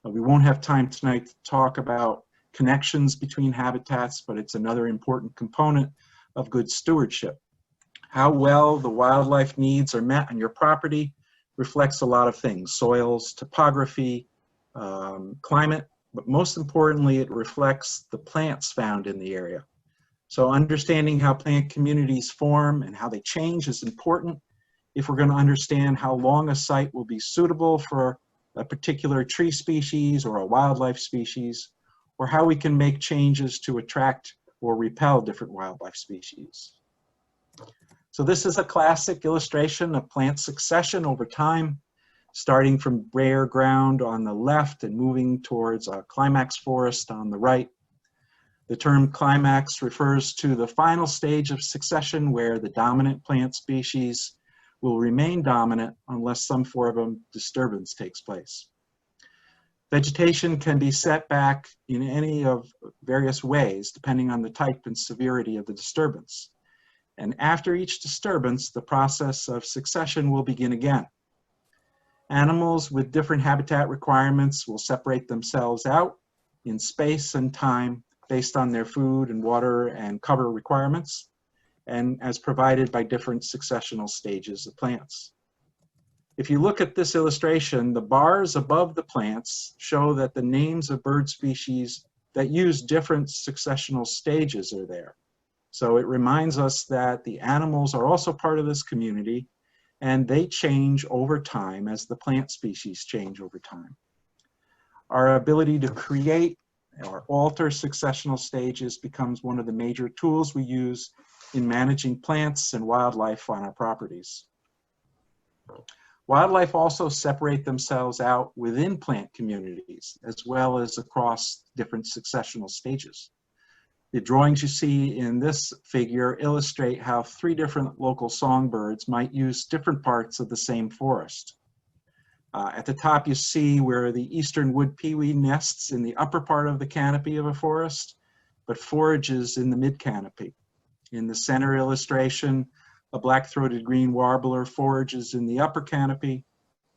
We won't have time tonight to talk about connections between habitats, but it's another important component of good stewardship. How well the wildlife needs are met on your property reflects a lot of things: soils, topography, climate, but most importantly, it reflects the plants found in the area. So understanding how plant communities form and how they change is important if we're going to understand how long a site will be suitable for a particular tree species or a wildlife species, or how we can make changes to attract or repel different wildlife species. So this is a classic illustration of plant succession over time, starting from bare ground on the left and moving towards a climax forest on the right. The term climax refers to the final stage of succession where the dominant plant species will remain dominant unless some form of disturbance takes place. Vegetation can be set back in any of various ways depending on the type and severity of the disturbance. And after each disturbance, the process of succession will begin again. Animals with different habitat requirements will separate themselves out in space and time based on their food and water and cover requirements, and as provided by different successional stages of plants. If you look at this illustration, the bars above the plants show that the names of bird species that use different successional stages are there. So it reminds us that the animals are also part of this community, and they change over time as the plant species change over time. Our ability to create or alter successional stages becomes one of the major tools we use in managing plants and wildlife on our properties. Wildlife also separate themselves out within plant communities as well as across different successional stages. The drawings you see in this figure illustrate how 3 different local songbirds might use different parts of the same forest. At the top you see where the eastern wood pewee nests in the upper part of the canopy of a forest, but forages in the mid-canopy. In the center illustration, a black-throated green warbler forages in the upper canopy,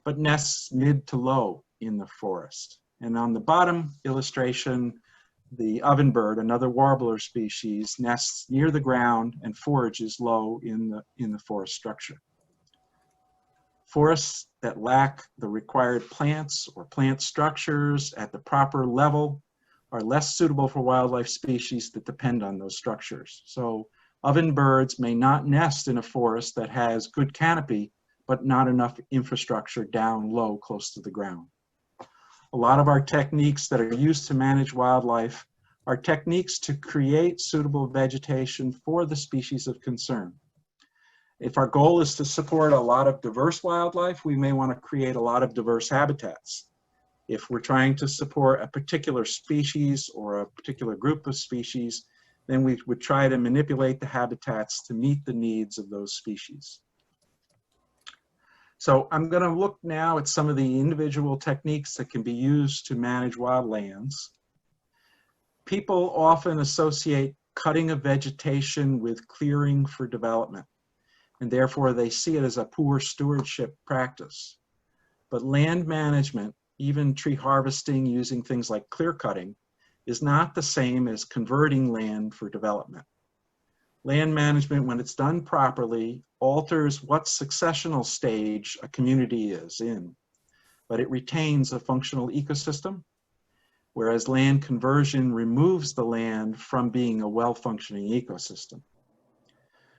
but nests mid to low in the forest. And on the bottom illustration, the ovenbird, another warbler species, nests near the ground and forages low in the forest structure. Forests that lack the required plants or plant structures at the proper level are less suitable for wildlife species that depend on those structures. So ovenbirds may not nest in a forest that has good canopy, but not enough infrastructure down low close to the ground. A lot of our techniques that are used to manage wildlife are techniques to create suitable vegetation for the species of concern. If our goal is to support a lot of diverse wildlife, we may want to create a lot of diverse habitats. If we're trying to support a particular species or a particular group of species, then we would try to manipulate the habitats to meet the needs of those species. So I'm going to look now at some of the individual techniques that can be used to manage wildlands. People often associate cutting of vegetation with clearing for development, and therefore they see it as a poor stewardship practice. But land management, even tree harvesting using things like clear cutting, is not the same as converting land for development. Land management, when it's done properly, alters what successional stage a community is in, but it retains a functional ecosystem, whereas land conversion removes the land from being a well-functioning ecosystem.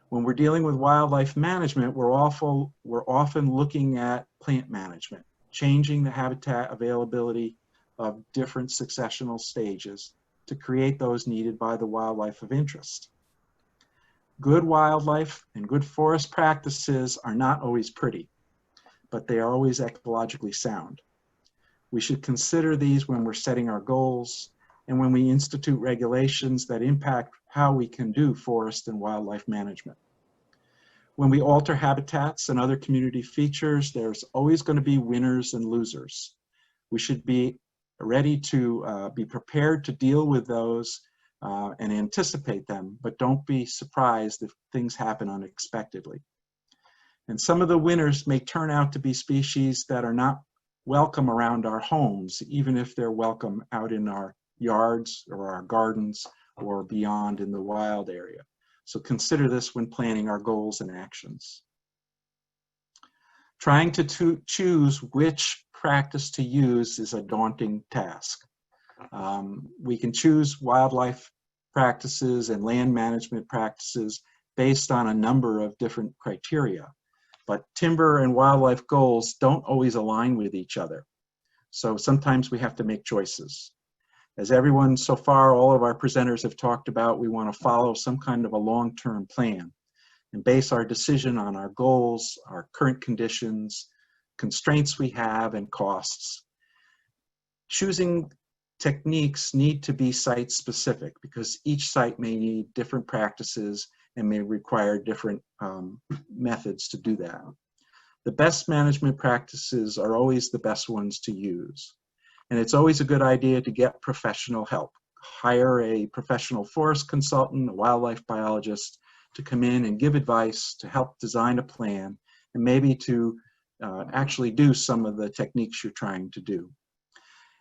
When we're dealing with wildlife management, we're often looking at plant management, changing the habitat availability of different successional stages to create those needed by the wildlife of interest. Good wildlife and good forest practices are not always pretty, but they are always ecologically sound. We should consider these when we're setting our goals and when we institute regulations that impact how we can do forest and wildlife management. When we alter habitats and other community features, there's always going to be winners and losers. We should be ready to be prepared to deal with those and anticipate them, but don't be surprised if things happen unexpectedly. And some of the winners may turn out to be species that are not welcome around our homes, even if they're welcome out in our yards or our gardens or beyond in the wild area. So consider this when planning our goals and actions. Trying to choose which practice to use is a daunting task. We can choose wildlife practices and land management practices based on a number of different criteria, but timber and wildlife goals don't always align with each other. So sometimes we have to make choices. As everyone so far, all of our presenters have talked about, we want to follow some kind of a long-term plan and base our decision on our goals, our current conditions, constraints we have, and costs. Choosing techniques need to be site specific because each site may need different practices and may require different methods to do that. The best management practices are always the best ones to use. And it's always a good idea to get professional help. Hire a professional forest consultant, a wildlife biologist to come in and give advice, to help design a plan, and maybe to actually do some of the techniques you're trying to do.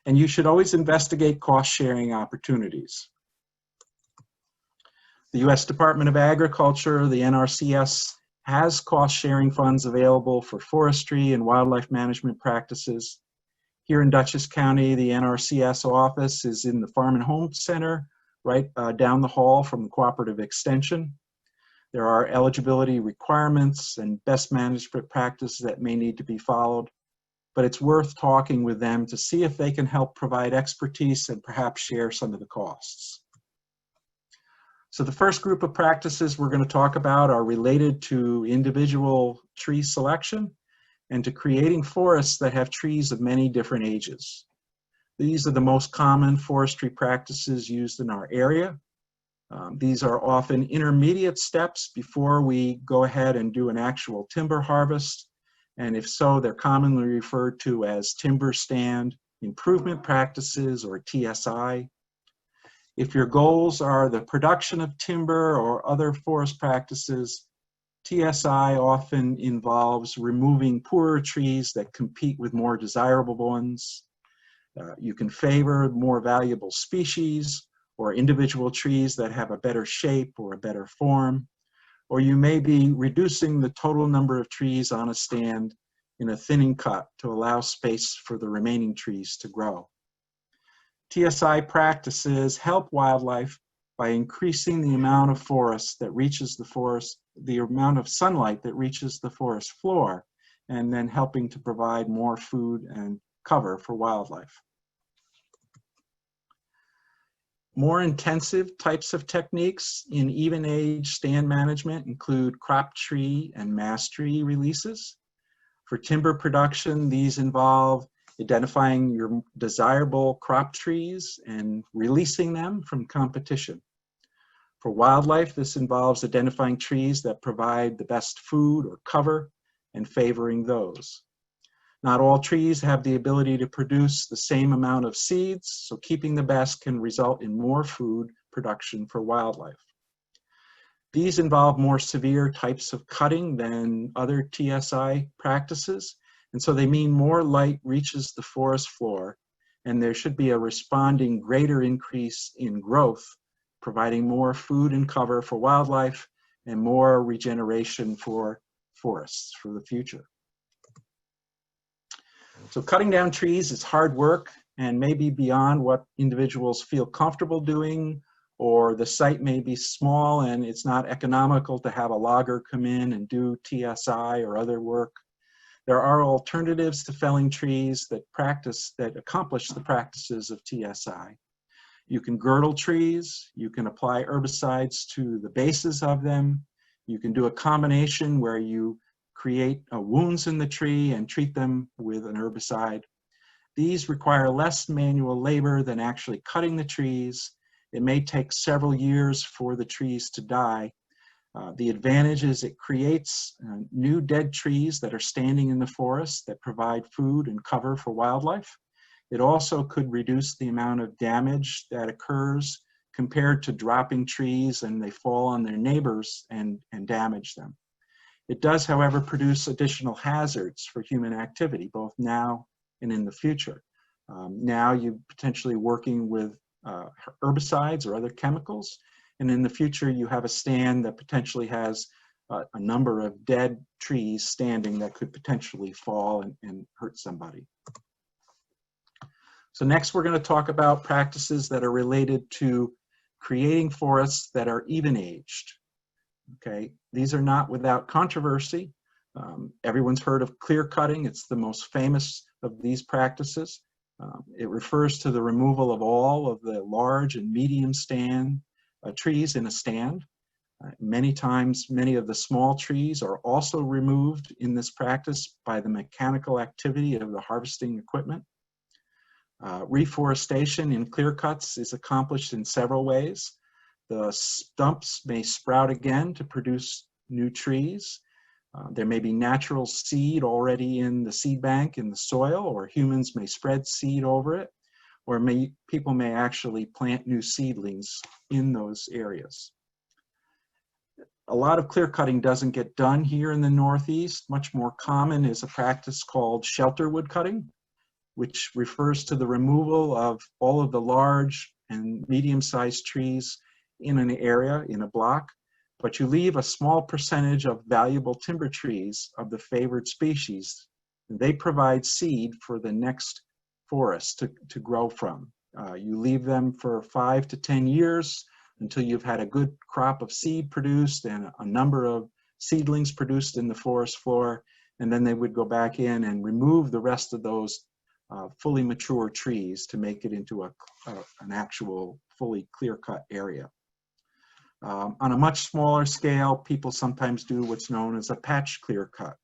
And you should always investigate cost-sharing opportunities. The U.S. Department of Agriculture, the NRCS, has cost-sharing funds available for forestry and wildlife management practices. Here in Dutchess County, the NRCS office is in the Farm and Home Center, right down the hall from the Cooperative Extension. There are eligibility requirements and best management practices that may need to be followed, but it's worth talking with them to see if they can help provide expertise and perhaps share some of the costs. So the first group of practices we're going to talk about are related to individual tree selection and to creating forests that have trees of many different ages. These are the most common forestry practices used in our area. These are often intermediate steps before we go ahead and do an actual timber harvest. And if so, they're commonly referred to as timber stand improvement practices, or TSI. If your goals are the production of timber or other forest practices, TSI often involves removing poorer trees that compete with more desirable ones. You can favor more valuable species or individual trees that have a better shape or a better form, or you may be reducing the total number of trees on a stand in a thinning cut to allow space for the remaining trees to grow. TSI practices help wildlife by increasing the amount of forest that reaches the forest, the amount of sunlight that reaches the forest floor, and then helping to provide more food and cover for wildlife. More intensive types of techniques in even age stand management include crop tree and mass tree releases. For timber production, these involve identifying your desirable crop trees and releasing them from competition. For wildlife, this involves identifying trees that provide the best food or cover and favoring those. Not all trees have the ability to produce the same amount of seeds, so keeping the best can result in more food production for wildlife. These involve more severe types of cutting than other TSI practices, and so they mean more light reaches the forest floor, and there should be a responding greater increase in growth, providing more food and cover for wildlife and more regeneration for forests for the future. So cutting down trees is hard work and maybe beyond what individuals feel comfortable doing, or the site may be small and it's not economical to have a logger come in and do TSI or other work. There are alternatives to felling trees that accomplish the practices of TSI. You can girdle trees, you can apply herbicides to the bases of them, you can do a combination where you create wounds in the tree and treat them with an herbicide. These require less manual labor than actually cutting the trees. It may take several years for the trees to die. The advantage is it creates new dead trees that are standing in the forest that provide food and cover for wildlife. It also could reduce the amount of damage that occurs compared to dropping trees and they fall on their neighbors and damage them. It does, however, produce additional hazards for human activity, both now and in the future. Now you're potentially working with herbicides or other chemicals, and in the future you have a stand that potentially has a number of dead trees standing that could potentially fall and hurt somebody. So next we're going to talk about practices that are related to creating forests that are even-aged. Okay, these are not without controversy. Everyone's heard of clear cutting. It's the most famous of these practices. It refers to the removal of all of the large and medium trees in a stand. Many times, many of the small trees are also removed in this practice by the mechanical activity of the harvesting equipment. Reforestation in clear cuts is accomplished in several ways. The stumps may sprout again to produce new trees. There may be natural seed already in the seed bank in the soil, or humans may spread seed over it, or people may actually plant new seedlings in those areas. A lot of clear cutting doesn't get done here in the Northeast. Much more common is a practice called shelter wood cutting, which refers to the removal of all of the large and medium-sized trees in an area, in a block, but you leave a small percentage of valuable timber trees of the favored species. They provide seed for the next forest to grow from. You leave them for 5 to 10 years until you've had a good crop of seed produced and a number of seedlings produced in the forest floor, and then they would go back in and remove the rest of those fully mature trees to make it into an actual fully clear-cut area. On a much smaller scale, people sometimes do what's known as a patch clear cut.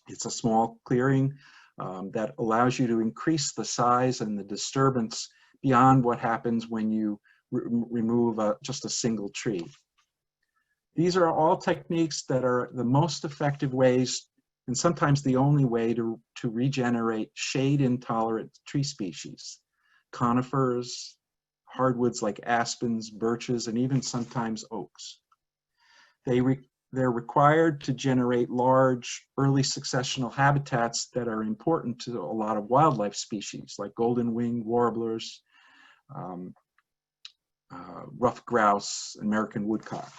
It's a small clearing that allows you to increase the size and the disturbance beyond what happens when you remove just a single tree. These are all techniques that are the most effective ways, and sometimes the only way, to regenerate shade-intolerant tree species. Conifers, hardwoods like aspens, birches, and even sometimes oaks. They're required to generate large, early successional habitats that are important to a lot of wildlife species, like golden-winged warblers, ruffed grouse, American woodcock.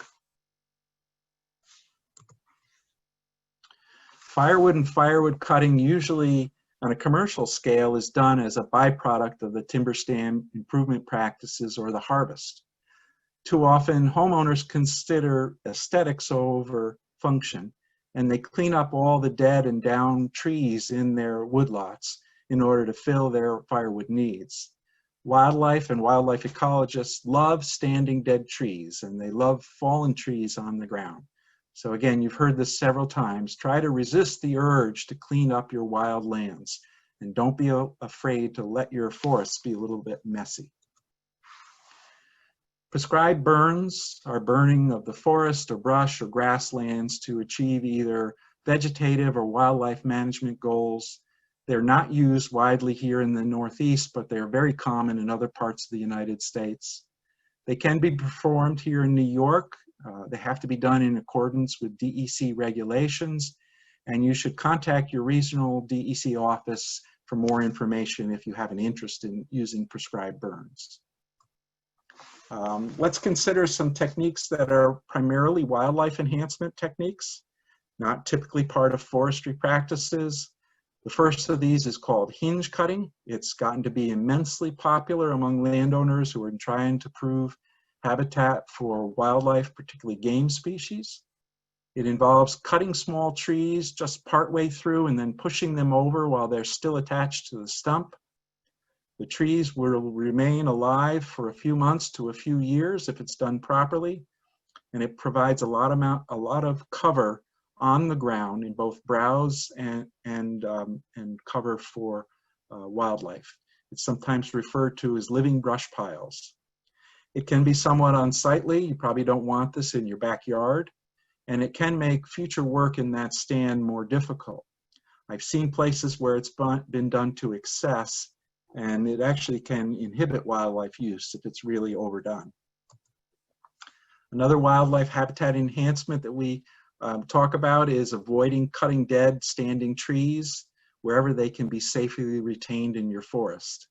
Firewood and firewood cutting, usually on a commercial scale, is done as a byproduct of the timber stand improvement practices or the harvest. Too often, homeowners consider aesthetics over function, and they clean up all the dead and downed trees in their woodlots in order to fill their firewood needs. Wildlife and wildlife ecologists love standing dead trees, and they love fallen trees on the ground. So again, you've heard this several times. Try to resist the urge to clean up your wild lands, and don't be afraid to let your forests be a little bit messy. Prescribed burns are burning of the forest or brush or grasslands to achieve either vegetative or wildlife management goals. They're not used widely here in the Northeast, but they're very common in other parts of the United States. They can be performed here in New York. They have to be done in accordance with DEC regulations, and you should contact your regional DEC office for more information if you have an interest in using prescribed burns. Let's consider some techniques that are primarily wildlife enhancement techniques, not typically part of forestry practices. The first of these is called hinge cutting. It's gotten to be immensely popular among landowners who are trying to prove habitat for wildlife, particularly game species. It involves cutting small trees just partway through and then pushing them over while they're still attached to the stump. The trees will remain alive for a few months to a few years if it's done properly, and it provides a lot of cover on the ground in both browse and cover for wildlife. It's sometimes referred to as living brush piles. It can be somewhat unsightly. You probably don't want this in your backyard, and it can make future work in that stand more difficult. I've seen places where it's been done to excess, and it actually can inhibit wildlife use if it's really overdone. Another wildlife habitat enhancement that we talk about is avoiding cutting dead standing trees wherever they can be safely retained in your forest.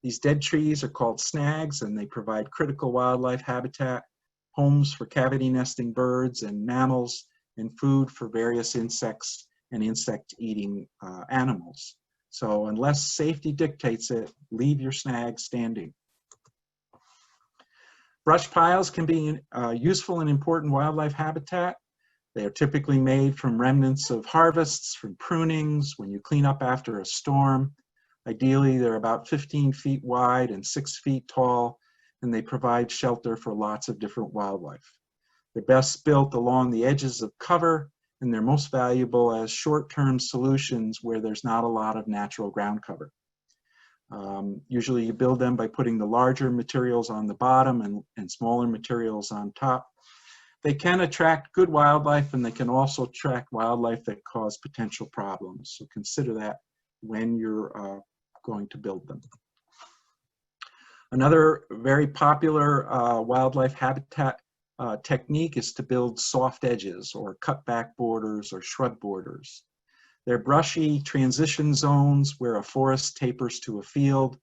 These dead trees are called snags, and they provide critical wildlife habitat, homes for cavity nesting birds and mammals, and food for various insects and insect-eating animals. So unless safety dictates it, leave your snag standing. Brush piles can be useful and important wildlife habitat. They are typically made from remnants of harvests, from prunings, when you clean up after a storm. Ideally, they're about 15 feet wide and 6 feet tall, and they provide shelter for lots of different wildlife. They're best built along the edges of cover, and they're most valuable as short-term solutions where there's not a lot of natural ground cover. Usually you build them by putting the larger materials on the bottom and smaller materials on top. They can attract good wildlife, and they can also attract wildlife that cause potential problems. So consider that when you're going to build them. Another very popular wildlife habitat technique is to build soft edges or cutback borders or shrub borders. They're brushy transition zones where a forest tapers to a field.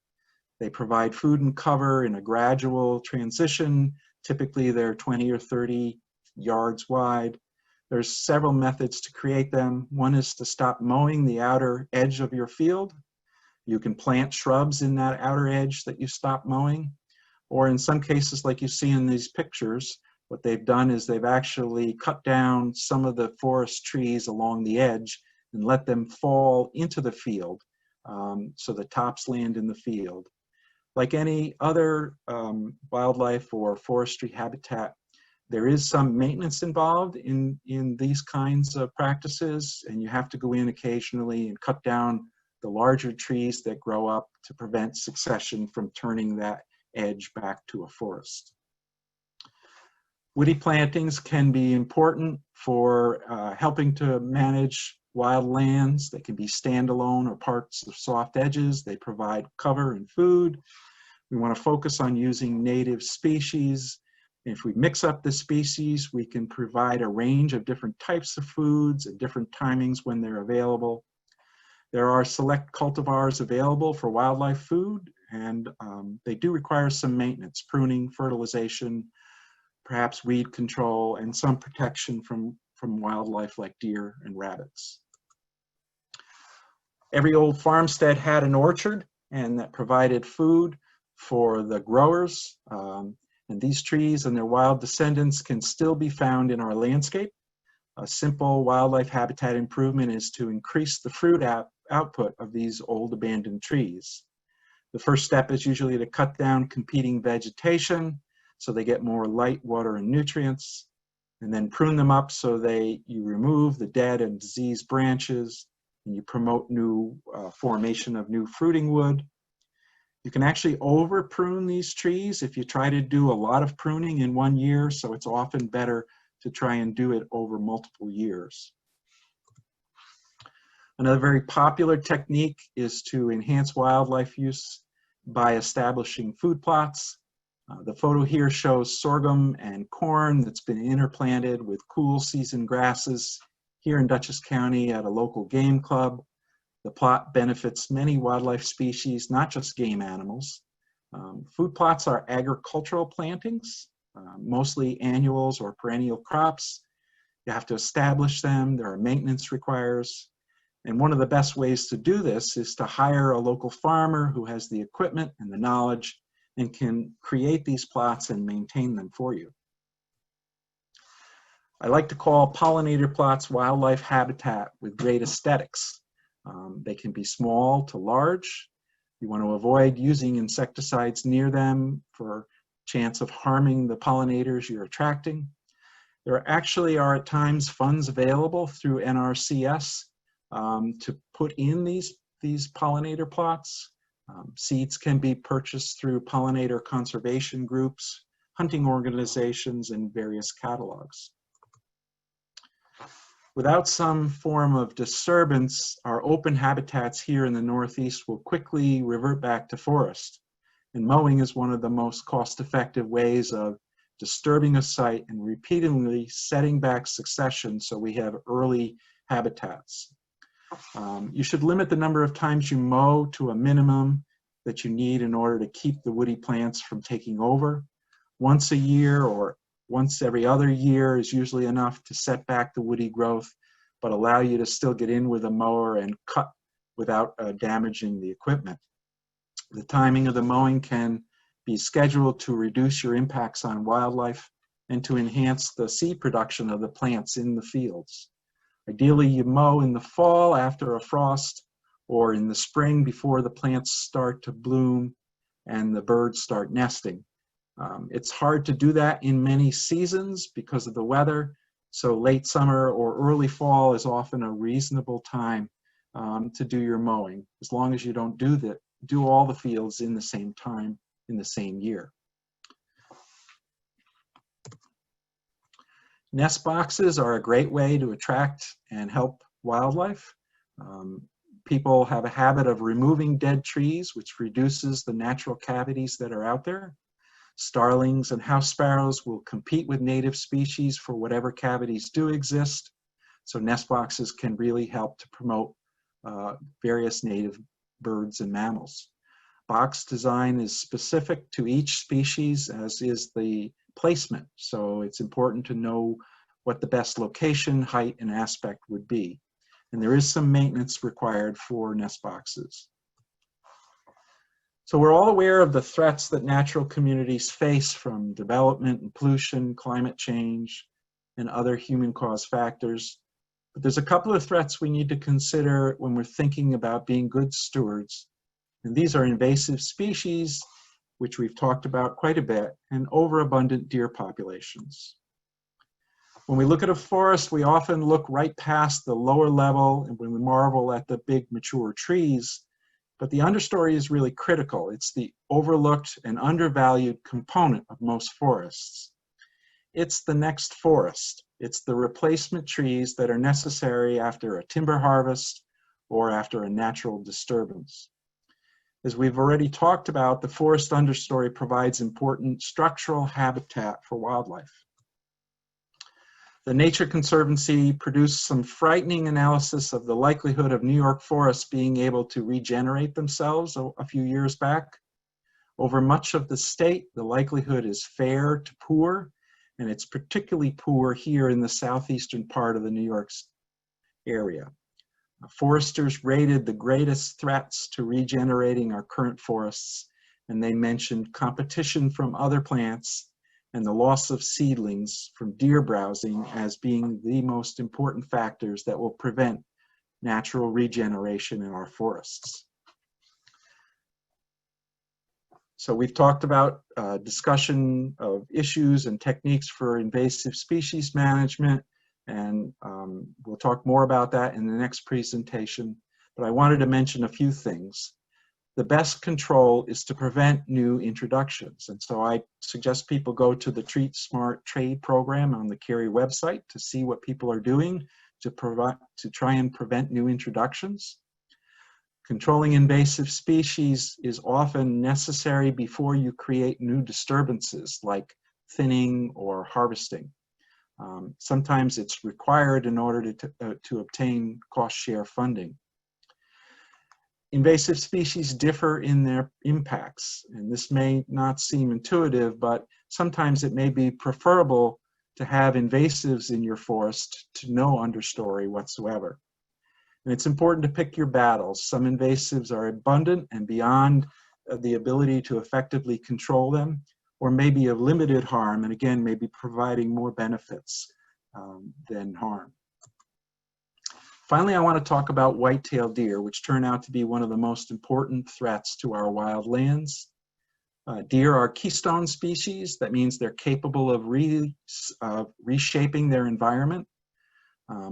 They provide food and cover in a gradual transition. Typically they're 20 or 30 yards wide. There's several methods to create them. One is to stop mowing the outer edge of your field. You can plant shrubs in that outer edge that you stop mowing. Or in some cases, like you see in these pictures, what they've done is they've actually cut down some of the forest trees along the edge and let them fall into the field, so the tops land in the field. Like any other wildlife or forestry habitat, there is some maintenance involved in these kinds of practices, and you have to go in occasionally and cut down the larger trees that grow up to prevent succession from turning that edge back to a forest. Woody plantings can be important for helping to manage wild lands. They can be standalone or parts of soft edges. They provide cover and food. We want to focus on using native species. If we mix up the species, we can provide a range of different types of foods at different timings when they're available. There are select cultivars available for wildlife food, and they do require some maintenance, pruning, fertilization, perhaps weed control, and some protection from wildlife like deer and rabbits. Every old farmstead had an orchard, and that provided food for the growers. And these trees and their wild descendants can still be found in our landscape. A simple wildlife habitat improvement is to increase the fruit output of these old abandoned trees. The first step is usually to cut down competing vegetation so they get more light, water, and nutrients, and then prune them up so you remove the dead and diseased branches, and you promote new formation of new fruiting wood. You can actually over prune these trees if you try to do a lot of pruning in 1 year, so it's often better to try and do it over multiple years. Another very popular technique is to enhance wildlife use by establishing food plots. The photo here shows sorghum and corn that's been interplanted with cool season grasses here in Dutchess County at a local game club. The plot benefits many wildlife species, not just game animals. Food plots are agricultural plantings, mostly annuals or perennial crops. You have to establish them. There are maintenance requires. And one of the best ways to do this is to hire a local farmer who has the equipment and the knowledge and can create these plots and maintain them for you. I like to call pollinator plots wildlife habitat with great aesthetics. They can be small to large. You want to avoid using insecticides near them for chance of harming the pollinators you're attracting. There actually are at times funds available through NRCS to put in these pollinator plots. Seeds can be purchased through pollinator conservation groups, hunting organizations, and various catalogs. Without some form of disturbance, our open habitats here in the Northeast will quickly revert back to forest. And mowing is one of the most cost-effective ways of disturbing a site and repeatedly setting back succession so we have early habitats. You should limit the number of times you mow to a minimum that you need in order to keep the woody plants from taking over. Once a year or once every other year is usually enough to set back the woody growth, but allow you to still get in with a mower and cut without damaging the equipment. The timing of the mowing can be scheduled to reduce your impacts on wildlife and to enhance the seed production of the plants in the fields. Ideally, you mow in the fall after a frost or in the spring before the plants start to bloom and the birds start nesting. It's hard to do that in many seasons because of the weather, so late summer or early fall is often a reasonable time to do your mowing, as long as you don't do all the fields in the same time in the same year. Nest boxes are a great way to attract and help wildlife. People have a habit of removing dead trees, which reduces the natural cavities that are out there. Starlings and house sparrows will compete with native species for whatever cavities do exist. So nest boxes can really help to promote various native birds and mammals. Box design is specific to each species, as is the placement. So it's important to know what the best location, height, and aspect would be. And there is some maintenance required for nest boxes. So we're all aware of the threats that natural communities face from development and pollution, climate change, and other human-caused factors. But there's a couple of threats we need to consider when we're thinking about being good stewards. And these are invasive species, which we've talked about quite a bit, and overabundant deer populations. When we look at a forest, we often look right past the lower level and when we marvel at the big mature trees. But the understory is really critical. It's the overlooked and undervalued component of most forests. It's the next forest. It's the replacement trees that are necessary after a timber harvest or after a natural disturbance. As we've already talked about, the forest understory provides important structural habitat for wildlife. The Nature Conservancy produced some frightening analysis of the likelihood of New York forests being able to regenerate themselves a few years back. Over much of the state, the likelihood is fair to poor, and it's particularly poor here in the southeastern part of the New York area. Foresters rated the greatest threats to regenerating our current forests, and they mentioned competition from other plants and the loss of seedlings from deer browsing as being the most important factors that will prevent natural regeneration in our forests. So we've talked about discussion of issues and techniques for invasive species management, and we'll talk more about that in the next presentation, but I wanted to mention a few things. The best control is to prevent new introductions. And so I suggest people go to the Treat Smart Trade program on the Cary website to see what people are doing to try and prevent new introductions. Controlling invasive species is often necessary before you create new disturbances like thinning or harvesting. Sometimes it's required in order to obtain cost share funding. Invasive species differ in their impacts, and this may not seem intuitive, but sometimes it may be preferable to have invasives in your forest to no understory whatsoever. And it's important to pick your battles. Some invasives are abundant and beyond the ability to effectively control them, or maybe of limited harm, and again, maybe providing more benefits than harm. Finally, I want to talk about white-tailed deer, which turn out to be one of the most important threats to our wild lands. Deer are keystone species. That means they're capable of reshaping their environment.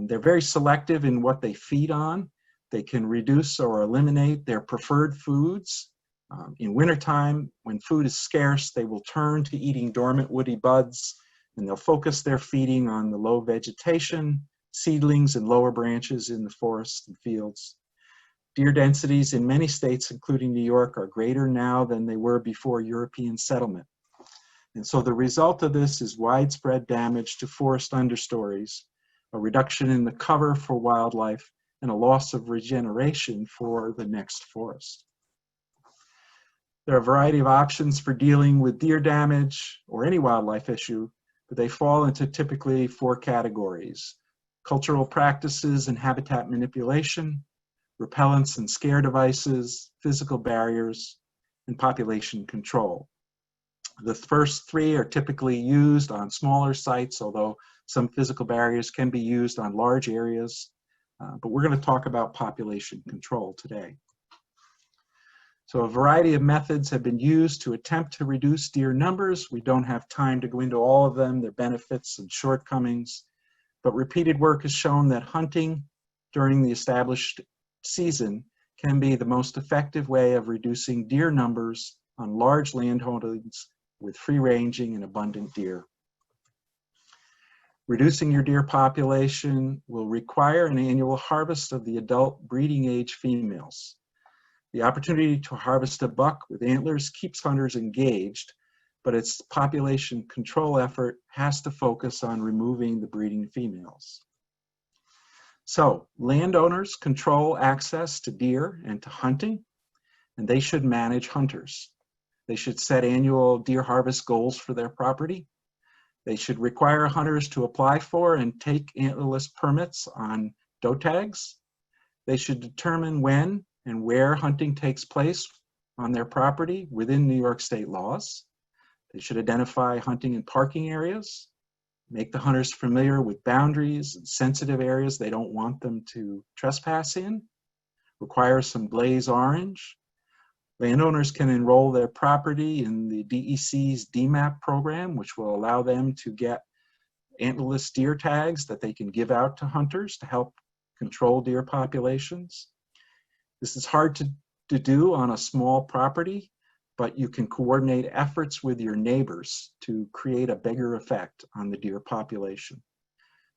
They're very selective in what they feed on. They can reduce or eliminate their preferred foods. In wintertime, when food is scarce, they will turn to eating dormant woody buds, and they'll focus their feeding on the low vegetation seedlings and lower branches in the forests and fields. Deer densities in many states, including New York, are greater now than they were before European settlement. And so the result of this is widespread damage to forest understories, a reduction in the cover for wildlife, and a loss of regeneration for the next forest. There are a variety of options for dealing with deer damage or any wildlife issue, but they fall into typically 4 categories: cultural practices and habitat manipulation, repellents and scare devices, physical barriers, and population control. The first 3 are typically used on smaller sites, although some physical barriers can be used on large areas. But we're going to talk about population control today. So a variety of methods have been used to attempt to reduce deer numbers. We don't have time to go into all of them, their benefits and shortcomings, but repeated work has shown that hunting during the established season can be the most effective way of reducing deer numbers on large landholdings with free-ranging and abundant deer. Reducing your deer population will require an annual harvest of the adult breeding age females. The opportunity to harvest a buck with antlers keeps hunters engaged, but its population control effort has to focus on removing the breeding females. So, landowners control access to deer and to hunting, and they should manage hunters. They should set annual deer harvest goals for their property. They should require hunters to apply for and take antlerless permits on doe tags. They should determine when and where hunting takes place on their property within New York state laws. They should identify hunting and parking areas, make the hunters familiar with boundaries and sensitive areas they don't want them to trespass in, require some blaze orange. Landowners can enroll their property in the DEC's DMAP program, which will allow them to get antlerless deer tags that they can give out to hunters to help control deer populations. This is hard to do on a small property, but you can coordinate efforts with your neighbors to create a bigger effect on the deer population.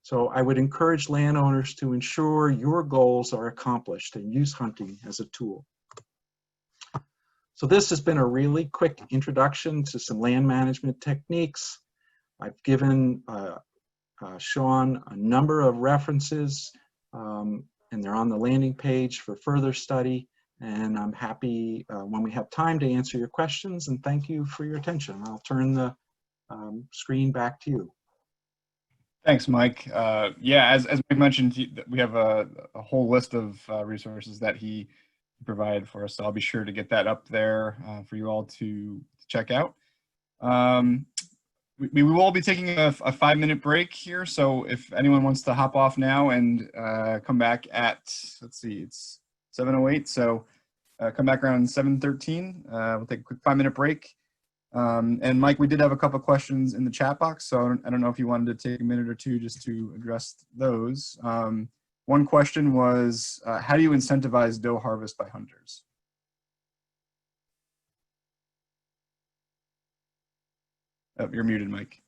So I would encourage landowners to ensure your goals are accomplished and use hunting as a tool. So this has been a really quick introduction to some land management techniques. I've given Sean a number of references, and they're on the landing page for further study. And I'm happy when we have time to answer your questions, and thank you for your attention. I'll turn the screen back to you. Thanks, Mike. Yeah, as Mike mentioned, we have a whole list of resources that he provided for us, so I'll be sure to get that up there for you all to check out. We will all be taking a 5-minute break here, so if anyone wants to hop off now and come back at, let's see, it's 7:08, so come back around 7:13. We'll take a quick 5-minute break. And Mike, we did have a couple of questions in the chat box, so I don't know if you wanted to take a minute or two just to address those. One question was, how do you incentivize doe harvest by hunters? Oh, you're muted, Mike.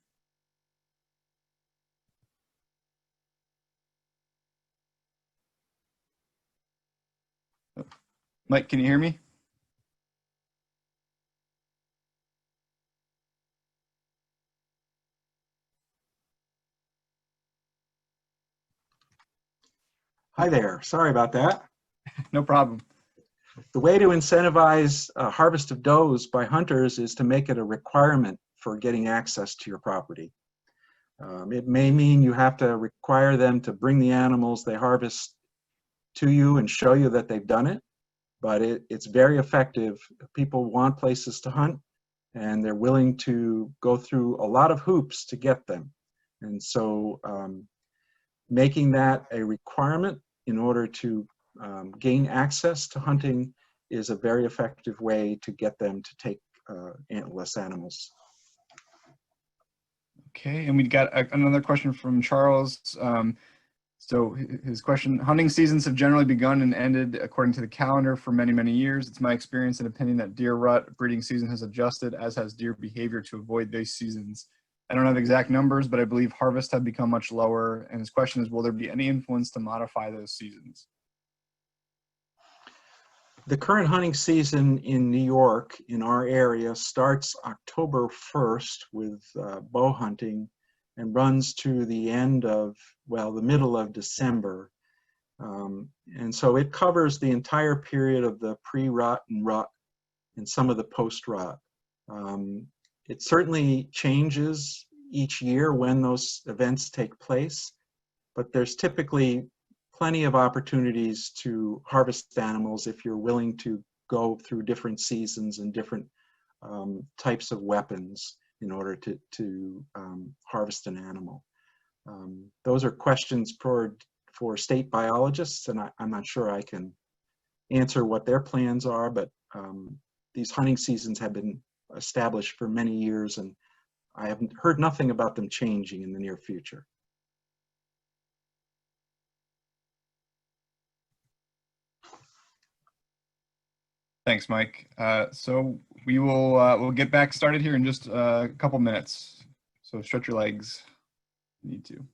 Oh. Mike, can you hear me? Hi there, sorry about that. No problem. The way to incentivize harvest of does by hunters is to make it a requirement for getting access to your property. It may mean you have to require them to bring the animals they harvest to you and show you that they've done it, but it's very effective. People want places to hunt, and they're willing to go through a lot of hoops to get them. And so making that a requirement in order to gain access to hunting is a very effective way to get them to take antlerless animals. Okay, and we got another question from Charles. So his question, hunting seasons have generally begun and ended according to the calendar for many, many years. It's my experience and opinion that deer rut breeding season has adjusted, as has deer behavior to avoid these seasons. I don't have exact numbers, but I believe harvests have become much lower. And his question is, will there be any influence to modify those seasons? The current hunting season in New York, in our area, starts October 1st with bow hunting and runs to the end of, well, the middle of December. And so it covers the entire period of the pre-rut and rut and some of the post-rut. It certainly changes each year when those events take place, but there's typically plenty of opportunities to harvest animals if you're willing to go through different seasons and different types of weapons in order to harvest an animal. Those are questions for state biologists, and I'm not sure I can answer what their plans are, but these hunting seasons have been established for many years, and I haven't heard nothing about them changing in the near future. Thanks, Mike. So we will we'll get back started here in just a couple minutes. So stretch your legs if you need to.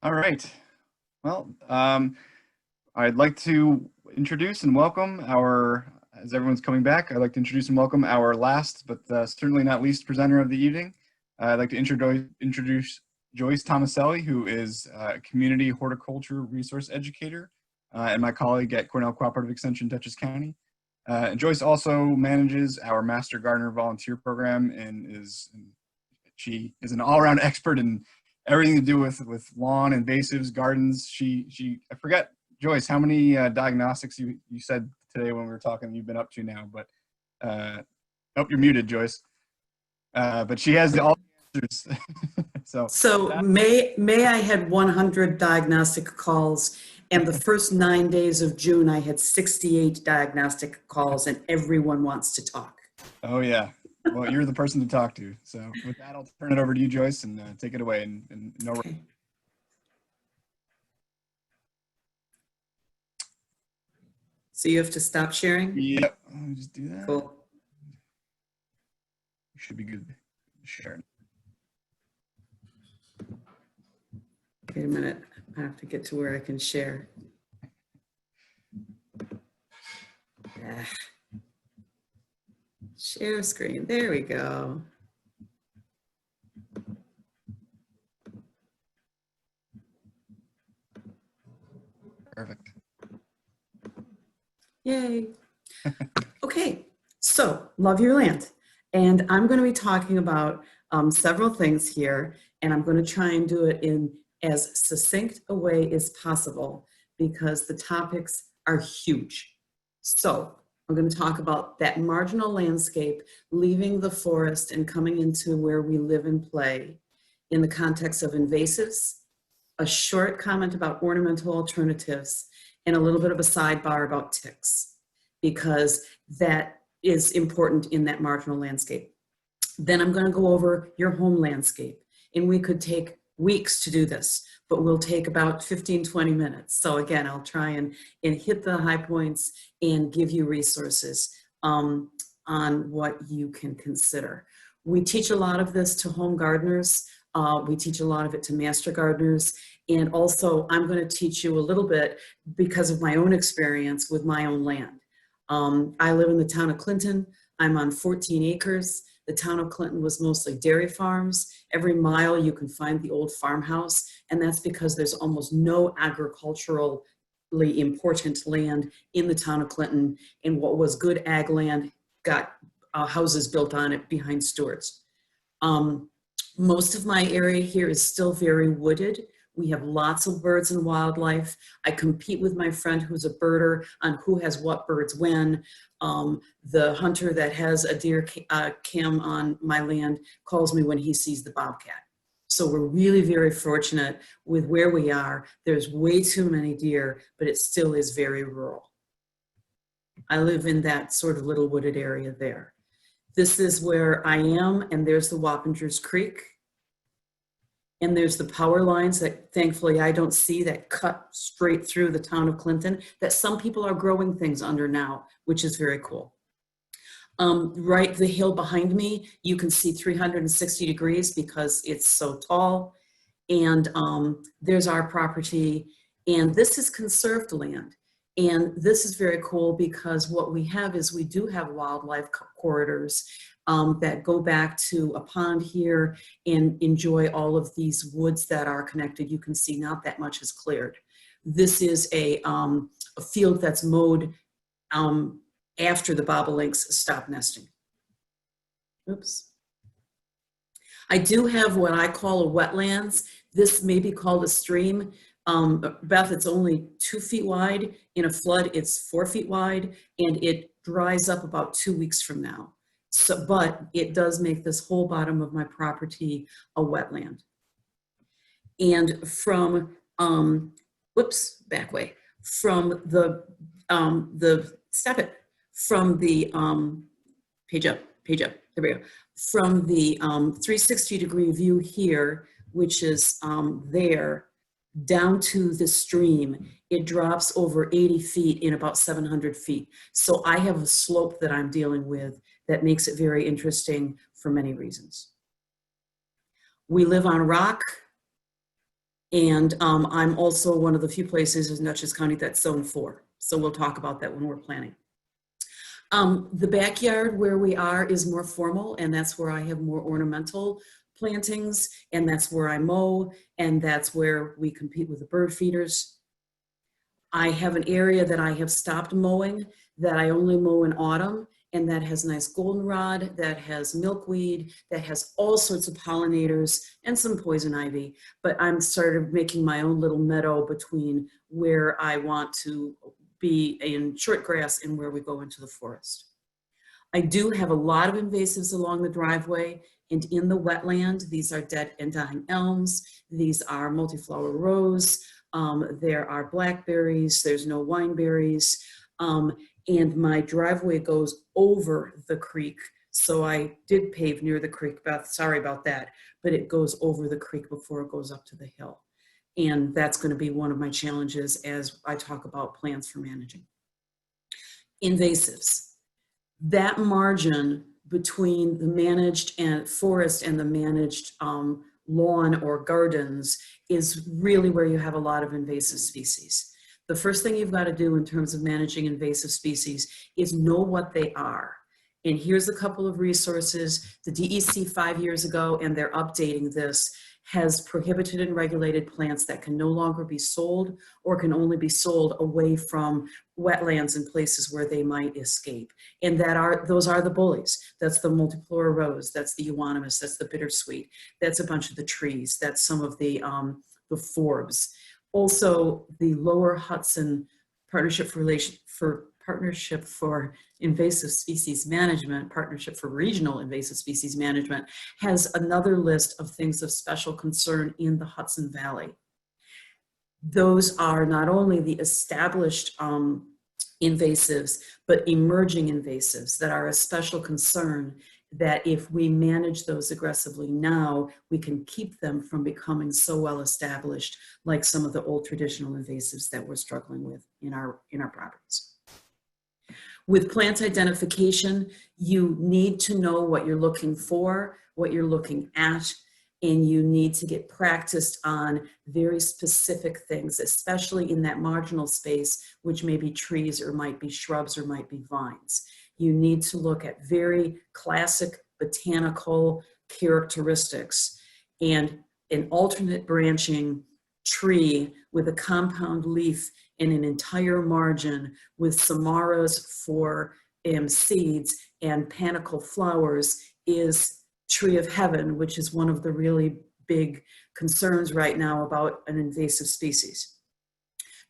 All right. Well, I'd like to introduce and welcome as everyone's coming back, I'd like to introduce and welcome our last, but certainly not least presenter of the evening. I'd like to introduce Joyce Tomaselli, who is a community horticulture resource educator and my colleague at Cornell Cooperative Extension, Dutchess County. And Joyce also manages our Master Gardener Volunteer Program and she is an all-around expert in everything to do with lawn, invasives, gardens. I forget, Joyce, how many diagnostics you said today when we were talking you've been up to now, but oh, you're muted, Joyce. But she has all the answers. So May I had 100 diagnostic calls, and the first 9 days of June I had 68 diagnostic calls, and everyone wants to talk. Oh yeah. Well, you're the person to talk to. So with that, I'll turn it over to you, Joyce, and take it away. And no. Okay. So you have to stop sharing? Yep. Let me just do that. Cool. You should be good. Sharing. Wait a minute. I have to get to where I can share. Yeah. Share screen. There we go. Perfect. Yay. Okay, so love your land. And I'm going to be talking about several things here, and I'm going to try and do it in as succinct a way as possible because the topics are huge. So I'm going to talk about that marginal landscape, leaving the forest and coming into where we live and play in the context of invasives, a short comment about ornamental alternatives, and a little bit of a sidebar about ticks, because that is important in that marginal landscape. Then I'm going to go over your home landscape, and we could take weeks to do this, but we'll take about 15-20 minutes. So again, I'll try and hit the high points and give you resources on what you can consider. We teach a lot of this to home gardeners. We teach a lot of it to master gardeners. And also, I'm going to teach you a little bit because of my own experience with my own land. I live in the town of Clinton. I'm on 14 acres. The town of Clinton was mostly dairy farms. Every mile you can find the old farmhouse, and that's because there's almost no agriculturally important land in the town of Clinton, and what was good ag land got houses built on it behind Stewart's. Most of my area here is still very wooded. We have lots of birds and wildlife. I compete with my friend who's a birder on who has what birds when. The hunter that has a deer cam on my land calls me when he sees the bobcat. So we're really very fortunate with where we are. There's way too many deer, but it still is very rural. I live in that sort of little wooded area there. This is where I am, and there's the Wappingers Creek. And there's the power lines that thankfully I don't see that cut straight through the town of Clinton that some people are growing things under now, which is very cool. Right, the hill behind me, you can see 360 degrees because it's so tall. And there's our property. And this is conserved land. And this is very cool because what we have is we do have wildlife corridors that go back to a pond here and enjoy all of these woods that are connected. You can see not that much is cleared. This is a field that's mowed after the bobolinks stop nesting. Oops. I do have what I call a wetlands. This may be called a stream. Beth, it's only 2 feet wide. In a flood, it's 4 feet wide, and it dries up about 2 weeks from now. So, but it does make this whole bottom of my property a wetland. And from, whoops, back way, from the stop it, from the, page up, there we go. From the 360 degree view here, which is there, down to the stream, it drops over 80 feet in about 700 feet. So I have a slope that I'm dealing with that makes it very interesting for many reasons. We live on rock, and I'm also one of the few places in Dutchess County that's zone 4. So we'll talk about that when we're planning. The backyard where we are is more formal, and that's where I have more ornamental plantings, and that's where I mow, and that's where we compete with the bird feeders. I have an area that I have stopped mowing that I only mow in autumn, and that has nice goldenrod, that has milkweed, that has all sorts of pollinators and some poison ivy. But I'm started making my own little meadow between where I want to be in short grass and where we go into the forest. I do have a lot of invasives along the driveway and in the wetland. These are dead and dying elms. These are multiflower rose. There are blackberries. There's no wineberries. And my driveway goes over the creek. So I did pave near the creek, Beth, sorry about that, but it goes over the creek before it goes up to the hill. And that's going to be one of my challenges as I talk about plans for managing. Invasives. That margin between the managed and forest and the managed lawn or gardens is really where you have a lot of invasive species. The first thing you've got to do in terms of managing invasive species is know what they are. And here's a couple of resources. The DEC 5 years ago, and they're updating this, has prohibited and regulated plants that can no longer be sold or can only be sold away from wetlands and places where they might escape. And those are the bullies. That's the multiflora rose, that's the euonymus, that's the bittersweet, that's a bunch of the trees, that's some of the forbs. Also, the Lower Hudson Partnership for Invasive Species Management, Partnership for Regional Invasive Species Management, has another list of things of special concern in the Hudson Valley. Those are not only the established invasives, but emerging invasives that are a special concern, that if we manage those aggressively now, we can keep them from becoming so well established like some of the old traditional invasives that we're struggling with in our properties. With plant identification, you need to know what you're looking for, what you're looking at, and you need to get practiced on very specific things, especially in that marginal space, which may be trees or might be shrubs or might be vines. You need to look at very classic botanical characteristics, and an alternate branching tree with a compound leaf in an entire margin with samaras for seeds and panicle flowers is tree of heaven, which is one of the really big concerns right now about an invasive species.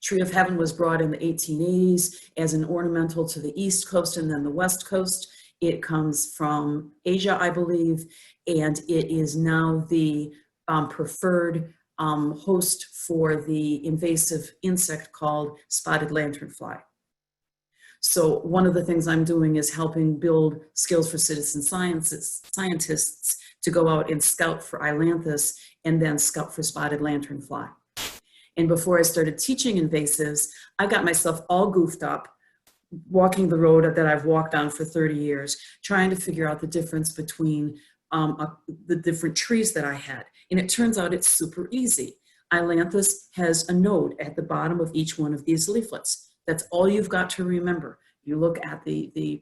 Tree of heaven was brought in the 1880s as an ornamental to the East Coast and then the West Coast. It comes from Asia, I believe, and it is now the preferred host for the invasive insect called spotted lanternfly. So one of the things I'm doing is helping build skills for citizen scientists to go out and scout for ailanthus and then scout for spotted lanternfly. And before I started teaching invasives, I got myself all goofed up walking the road that I've walked on for 30 years, trying to figure out the difference between the different trees that I had. And it turns out it's super easy. Ailanthus has a node at the bottom of each one of these leaflets. That's all you've got to remember. You look at the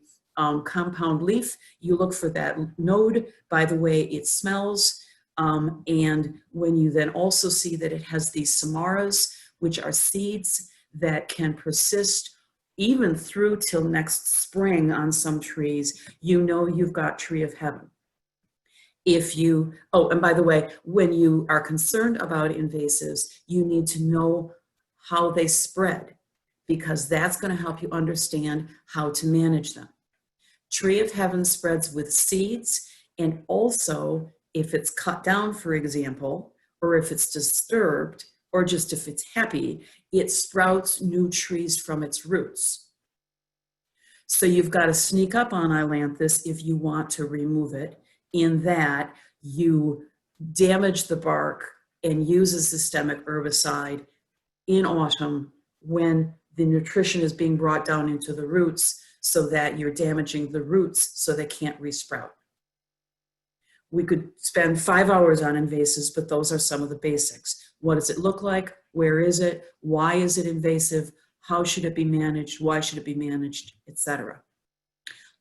compound leaf, you look for that node by the way it smells, and when you then also see that it has these samaras, which are seeds that can persist even through till next spring on some trees, you know you've got tree of heaven. If you, oh, and by the way, when you are concerned about invasives, you need to know how they spread, because that's going to help you understand how to manage them. Tree of heaven spreads with seeds, and also if it's cut down, for example, or if it's disturbed, or just if it's happy, it sprouts new trees from its roots. So you've got to sneak up on ailanthus if you want to remove it, in that you damage the bark and use a systemic herbicide in autumn when the nutrition is being brought down into the roots, so that you're damaging the roots so they can't resprout. We could spend 5 hours on invasives, but those are some of the basics. What does it look like? Where is it? Why is it invasive? How should it be managed? Why should it be managed? Etc.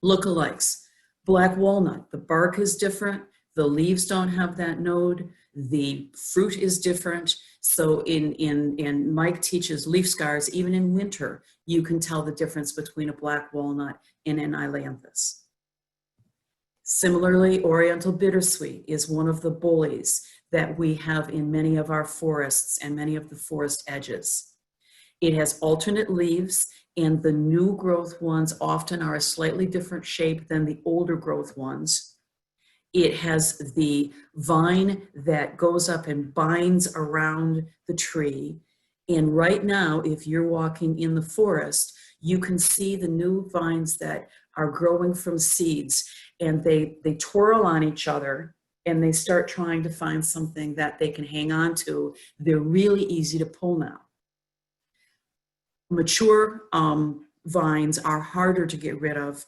Lookalikes. Black walnut, the bark is different. The leaves don't have that node. The fruit is different. So in Mike teaches leaf scars, even in winter, you can tell the difference between a black walnut and an ailanthus. Similarly, oriental bittersweet is one of the bullies that we have in many of our forests and many of the forest edges. It has alternate leaves, and the new growth ones often are a slightly different shape than the older growth ones. It has the vine that goes up and binds around the tree. And right now, if you're walking in the forest, you can see the new vines that are growing from seeds, and they twirl on each other and they start trying to find something that they can hang on to. They're really easy to pull now. Mature vines are harder to get rid of.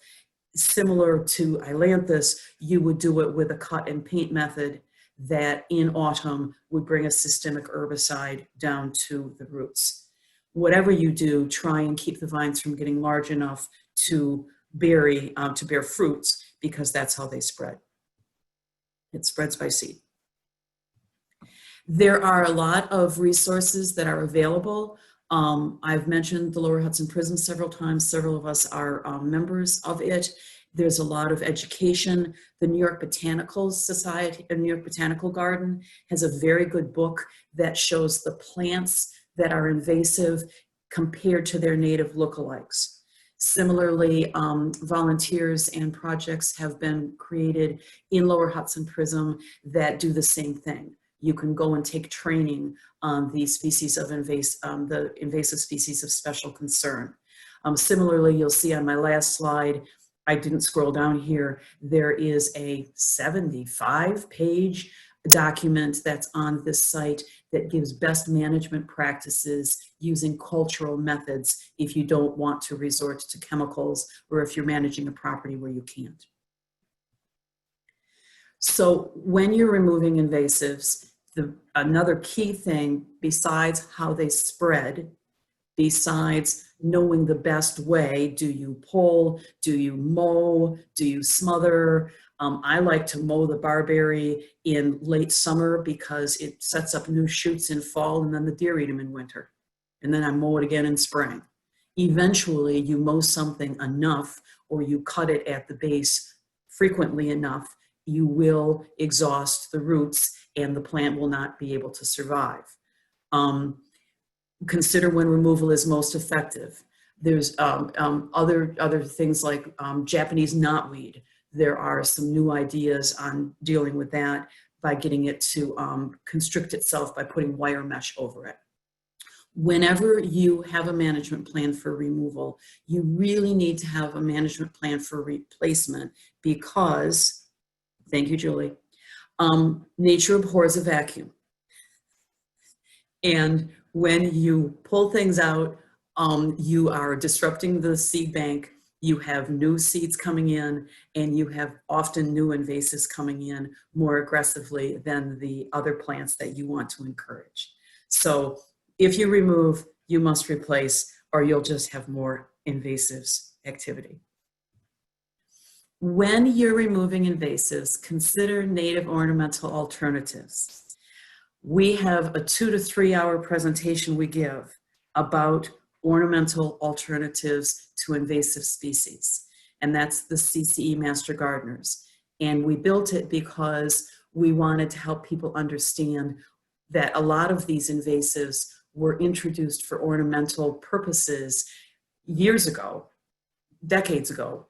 Similar to ailanthus, you would do it with a cut and paint method that in autumn would bring a systemic herbicide down to the roots. Whatever you do, try and keep the vines from getting large enough to bear fruits, because that's how they spread. It spreads by seed. There are a lot of resources that are available. I've mentioned the Lower Hudson Prism several times. Several of us are members of it. There's a lot of education. The New York Botanical Society, New York Botanical Garden has a very good book that shows the plants that are invasive compared to their native lookalikes. Similarly, volunteers and projects have been created in Lower Hudson Prism that do the same thing. You can go and take training on the species of the invasive species of special concern. Similarly, you'll see on my last slide, I didn't scroll down here, there is a 75-page document that's on this site that gives best management practices using cultural methods if you don't want to resort to chemicals or if you're managing a property where you can't. So when you're removing invasives, another key thing besides how they spread, besides knowing the best way, do you pull, do you mow, do you smother? I like to mow the barberry in late summer because it sets up new shoots in fall, and then the deer eat them in winter. And then I mow it again in spring. Eventually you mow something enough, or you cut it at the base frequently enough, you will exhaust the roots and the plant will not be able to survive. Consider when removal is most effective. There's other things like Japanese knotweed. There are some new ideas on dealing with that by getting it to constrict itself by putting wire mesh over it. Whenever you have a management plan for removal, you really need to have a management plan for replacement because, thank you, Julie, nature abhors a vacuum. And when you pull things out, you are disrupting the seed bank, you have new seeds coming in, and you have often new invasives coming in more aggressively than the other plants that you want to encourage. So if you remove, you must replace, or you'll just have more invasives activity. When you're removing invasives, consider native ornamental alternatives. We have a 2 to 3 hour presentation we give about ornamental alternatives to invasive species, and that's the CCE Master Gardeners. And we built it because we wanted to help people understand that a lot of these invasives were introduced for ornamental purposes years ago, decades ago.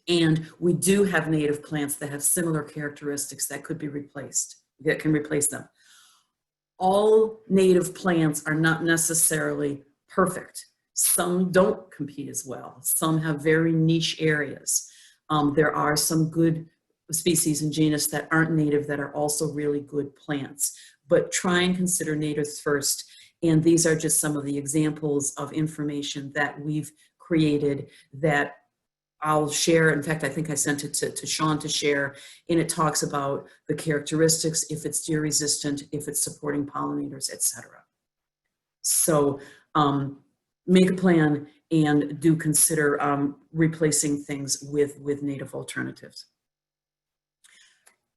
And we do have native plants that have similar characteristics that could be replaced, that can replace them. All native plants are not necessarily perfect. Some don't compete as well. Some have very niche areas. There are some good species and genus that aren't native that are also really good plants. But try and consider natives first. And these are just some of the examples of information that we've created that I'll share. In fact, I think I sent it to Sean to share, and it talks about the characteristics, if it's deer resistant, if it's supporting pollinators, etc. So make a plan and do consider replacing things with native alternatives.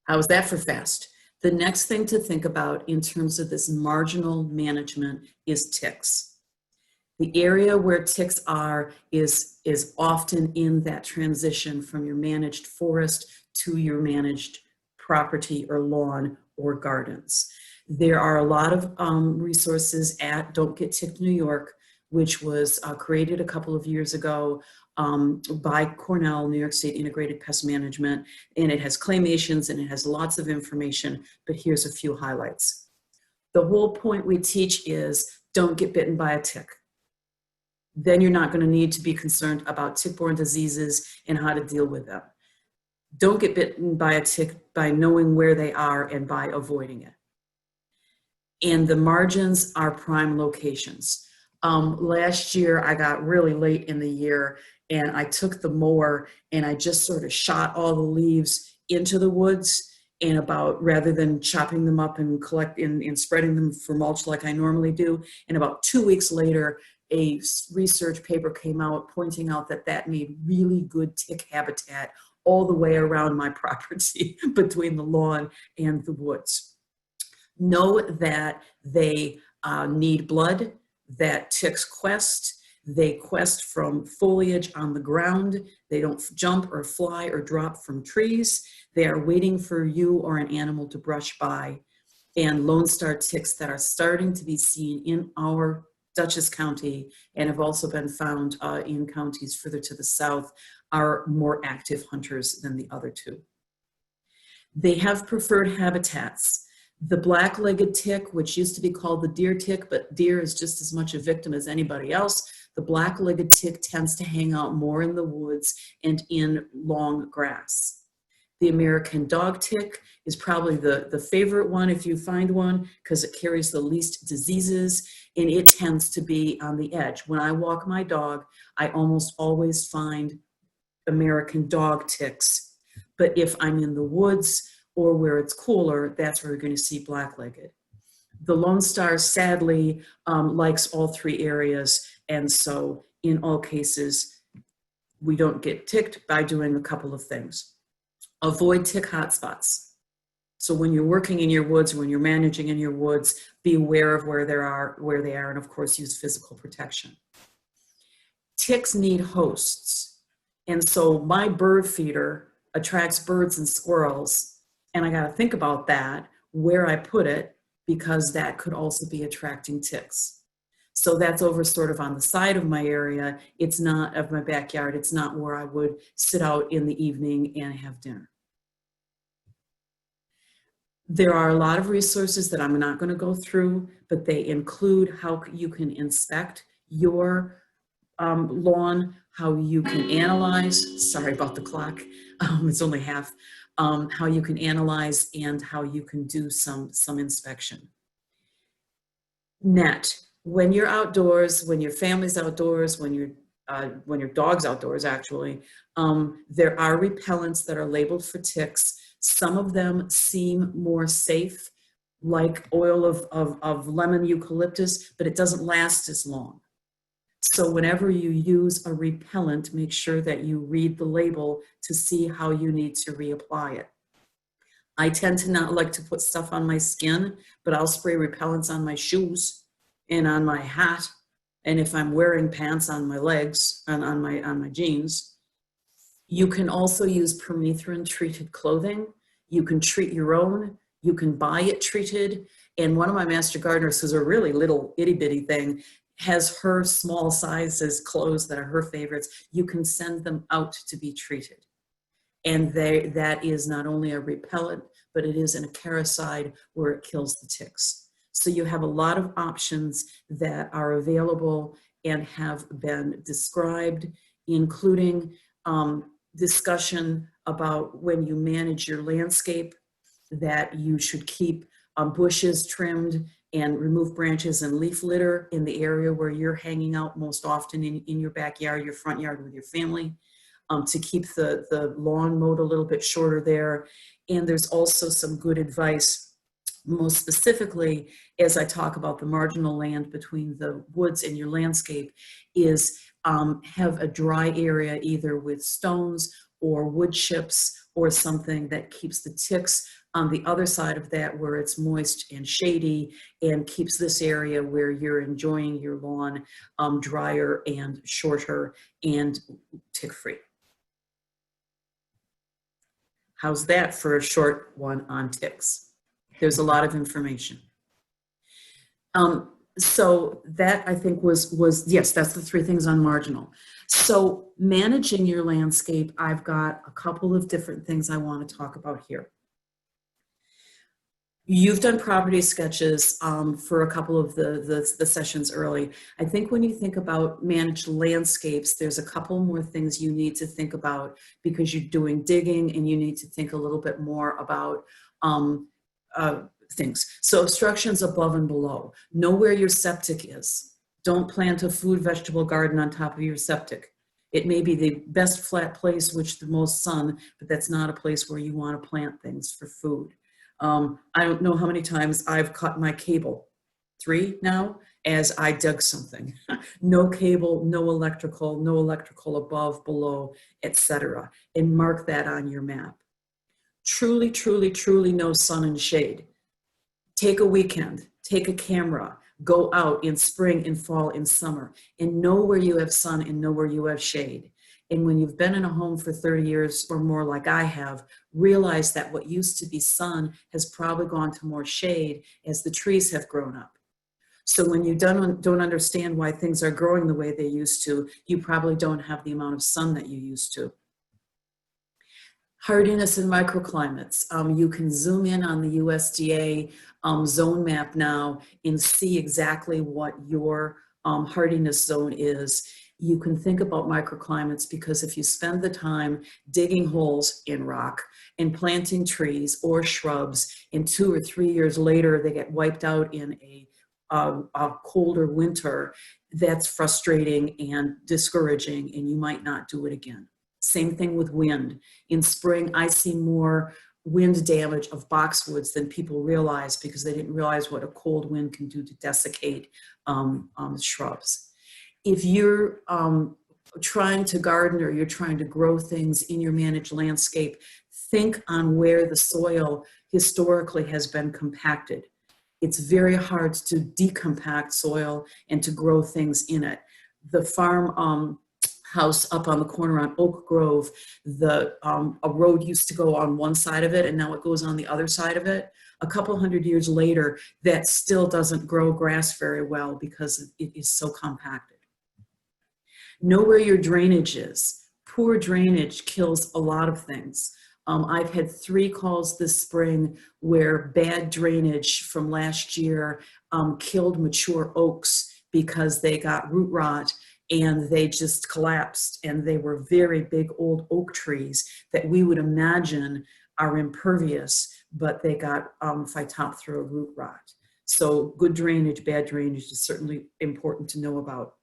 How's that for fast? The next thing to think about in terms of this marginal management is ticks. The area where ticks are is often in that transition from your managed forest to your managed property or lawn or gardens. There are a lot of resources at Don't Get Ticked New York, which was created a couple of years ago by Cornell, New York State Integrated Pest Management, and it has claymations and it has lots of information, but here's a few highlights. The whole point we teach is don't get bitten by a tick. Then you're not going to need to be concerned about tick-borne diseases and how to deal with them. Don't get bitten by a tick by knowing where they are and by avoiding it. And the margins are prime locations. Last year, I got really late in the year and I took the mower and I just sort of shot all the leaves into the woods, and rather than chopping them up and spreading them for mulch like I normally do. And about 2 weeks later, a research paper came out pointing out that made really good tick habitat all the way around my property between the lawn and the woods. Know that they need blood, that ticks quest. They quest from foliage on the ground. They don't jump or fly or drop from trees. They are waiting for you or an animal to brush by. And Lone Star ticks that are starting to be seen in our Dutchess County and have also been found in counties further to the south are more active hunters than the other two. They have preferred habitats. The black-legged tick, which used to be called the deer tick, but deer is just as much a victim as anybody else. The black-legged tick tends to hang out more in the woods and in long grass. The American dog tick is probably the favorite one if you find one, because it carries the least diseases and it tends to be on the edge. When I walk my dog, I almost always find American dog ticks. But if I'm in the woods or where it's cooler, that's where you're going to see black-legged. The Lone Star, sadly, likes all three areas. And so in all cases, we don't get ticked by doing a couple of things. Avoid tick hotspots. So when you're working in your woods, when you're managing in your woods, be aware of where they are, and of course use physical protection. Ticks need hosts. And so my bird feeder attracts birds and squirrels, and I got to think about that, where I put it, because that could also be attracting ticks. So that's over sort of on the side of my area. It's not of my backyard. It's not where I would sit out in the evening and have dinner. There are a lot of resources that I'm not going to go through, but they include how you can inspect your lawn, how you can analyze, sorry about the clock, it's only half, how you can analyze and how you can do some inspection. Net, when you're outdoors, when your family's outdoors, when your dog's outdoors actually, there are repellents that are labeled for ticks. Some of them seem more safe, like oil of lemon eucalyptus, but it doesn't last as long. So whenever you use a repellent, make sure that you read the label to see how you need to reapply it. I tend to not like to put stuff on my skin, but I'll spray repellents on my shoes and on my hat. And if I'm wearing pants on my legs and on my jeans. You can also use permethrin treated clothing. You can treat your own. You can buy it treated. And one of my master gardeners, who's a really little itty bitty thing, has her small sizes clothes that are her favorites. You can send them out to be treated. And that is not only a repellent, but it is an acaricide where it kills the ticks. So you have a lot of options that are available and have been described, including discussion about when you manage your landscape, that you should keep bushes trimmed and remove branches and leaf litter in the area where you're hanging out most often in your backyard, your front yard with your family, to keep the lawn mowed a little bit shorter there. And there's also some good advice, most specifically, as I talk about the marginal land between the woods and your landscape, is have a dry area either with stones or wood chips or something that keeps the ticks on the other side of that where it's moist and shady, and keeps this area where you're enjoying your lawn drier and shorter and tick-free. How's that for a short one on ticks? There's a lot of information. So that I think was yes, that's the three things on marginal. So managing your landscape, I've got a couple of different things I want to talk about here. You've done property sketches for a couple of the sessions early. I think when you think about managed landscapes, there's a couple more things you need to think about because you're doing digging and you need to think a little bit more about things. So obstructions above and below. Know where your septic is. Don't plant a food vegetable garden on top of your septic. It may be the best flat place with the most sun, but that's not a place where you want to plant things for food. I don't know how many times I've cut my cable, 3 now, as I dug something. No cable, no electrical above, below, etc. And mark that on your map. Truly, truly, truly no sun and shade. Take a weekend, take a camera, go out in spring and fall and summer, and know where you have sun and know where you have shade. And when you've been in a home for 30 years or more like I have, realize that what used to be sun has probably gone to more shade as the trees have grown up. So when you don't understand why things are growing the way they used to, you probably don't have the amount of sun that you used to. Hardiness in microclimates. You can zoom in on the USDA zone map now and see exactly what your hardiness zone is. You can think about microclimates because if you spend the time digging holes in rock and planting trees or shrubs, and 2 or 3 years later they get wiped out in a colder winter, that's frustrating and discouraging, and you might not do it again. Same thing with wind. In spring, I see more wind damage of boxwoods than people realize because they didn't realize what a cold wind can do to desiccate shrubs. If you're trying to garden or you're trying to grow things in your managed landscape, think on where the soil historically has been compacted. It's very hard to decompact soil and to grow things in it. The farm house up on the corner on Oak Grove, a road used to go on one side of it and now it goes on the other side of it. A couple hundred years later, that still doesn't grow grass very well because it is so compacted. Know where your drainage is. Poor drainage kills a lot of things. I've had 3 calls this spring where bad drainage from last year killed mature oaks because they got root rot and they just collapsed, and they were very big old oak trees that we would imagine are impervious, but they got phytophthora root rot. So good drainage, bad drainage is certainly important to know about.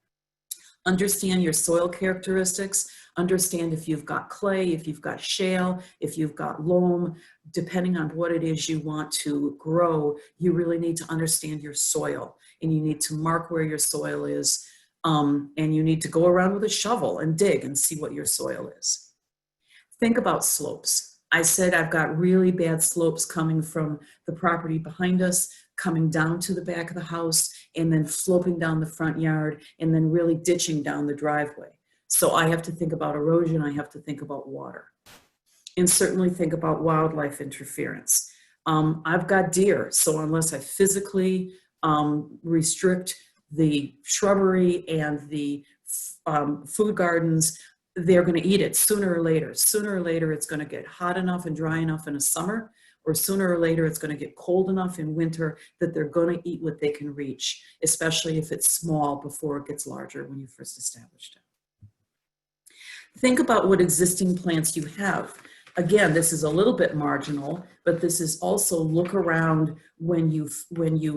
Understand your soil characteristics. Understand if you've got clay, if you've got shale, if you've got loam. Depending on what it is you want to grow, you really need to understand your soil, and you need to mark where your soil is, and you need to go around with a shovel and dig and see what your soil is. Think about slopes. I said I've got really bad slopes coming from the property behind us, coming down to the back of the house, and then sloping down the front yard, and then really ditching down the driveway. So I have to think about erosion, I have to think about water. And certainly think about wildlife interference. I've got deer, so unless I physically restrict the shrubbery and the food gardens, they're going to eat it sooner or later. Sooner or later, it's going to get hot enough and dry enough in the summer, or sooner or later, it's going to get cold enough in winter that they're going to eat what they can reach, especially if it's small before it gets larger when you first established it. Think about what existing plants you have. Again, this is a little bit marginal, but this is also look around when you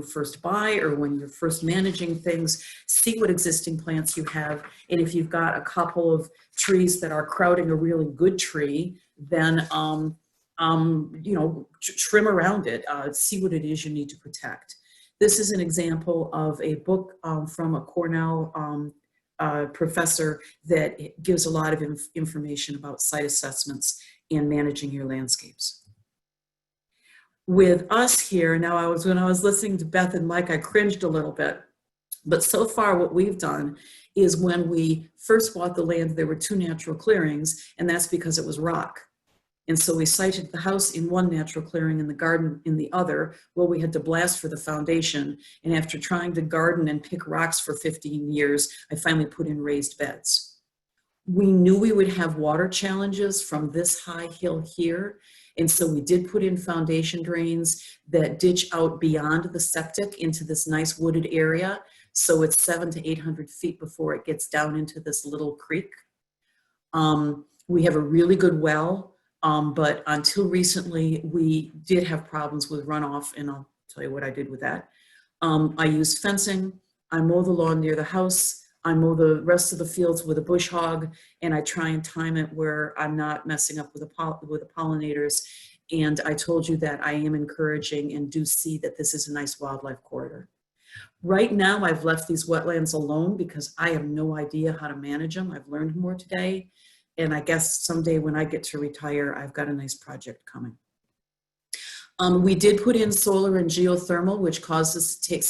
first buy or when you're first managing things, see what existing plants you have. And if you've got a couple of trees that are crowding a really good tree, then trim around it, see what it is you need to protect. This is an example of a book from a Cornell professor that gives a lot of information about site assessments and managing your landscapes. With us here, now when I was listening to Beth and Mike, I cringed a little bit, but so far what we've done is when we first bought the land, there were 2 natural clearings, and that's because it was rock. And so we sited the house in one natural clearing and the garden in the other. Well, we had to blast for the foundation. And after trying to garden and pick rocks for 15 years, I finally put in raised beds. We knew we would have water challenges from this high hill here. And so we did put in foundation drains that ditch out beyond the septic into this nice wooded area. So it's 700 to 800 feet before it gets down into this little creek. We have a really good well. But until recently, we did have problems with runoff, and I'll tell you what I did with that. I use fencing, I mow the lawn near the house, I mow the rest of the fields with a bush hog, and I try and time it where I'm not messing up with the pollinators. And I told you that I am encouraging and do see that this is a nice wildlife corridor. Right now, I've left these wetlands alone because I have no idea how to manage them. I've learned more today. And I guess someday when I get to retire, I've got a nice project coming. We did put in solar and geothermal, which caused us to take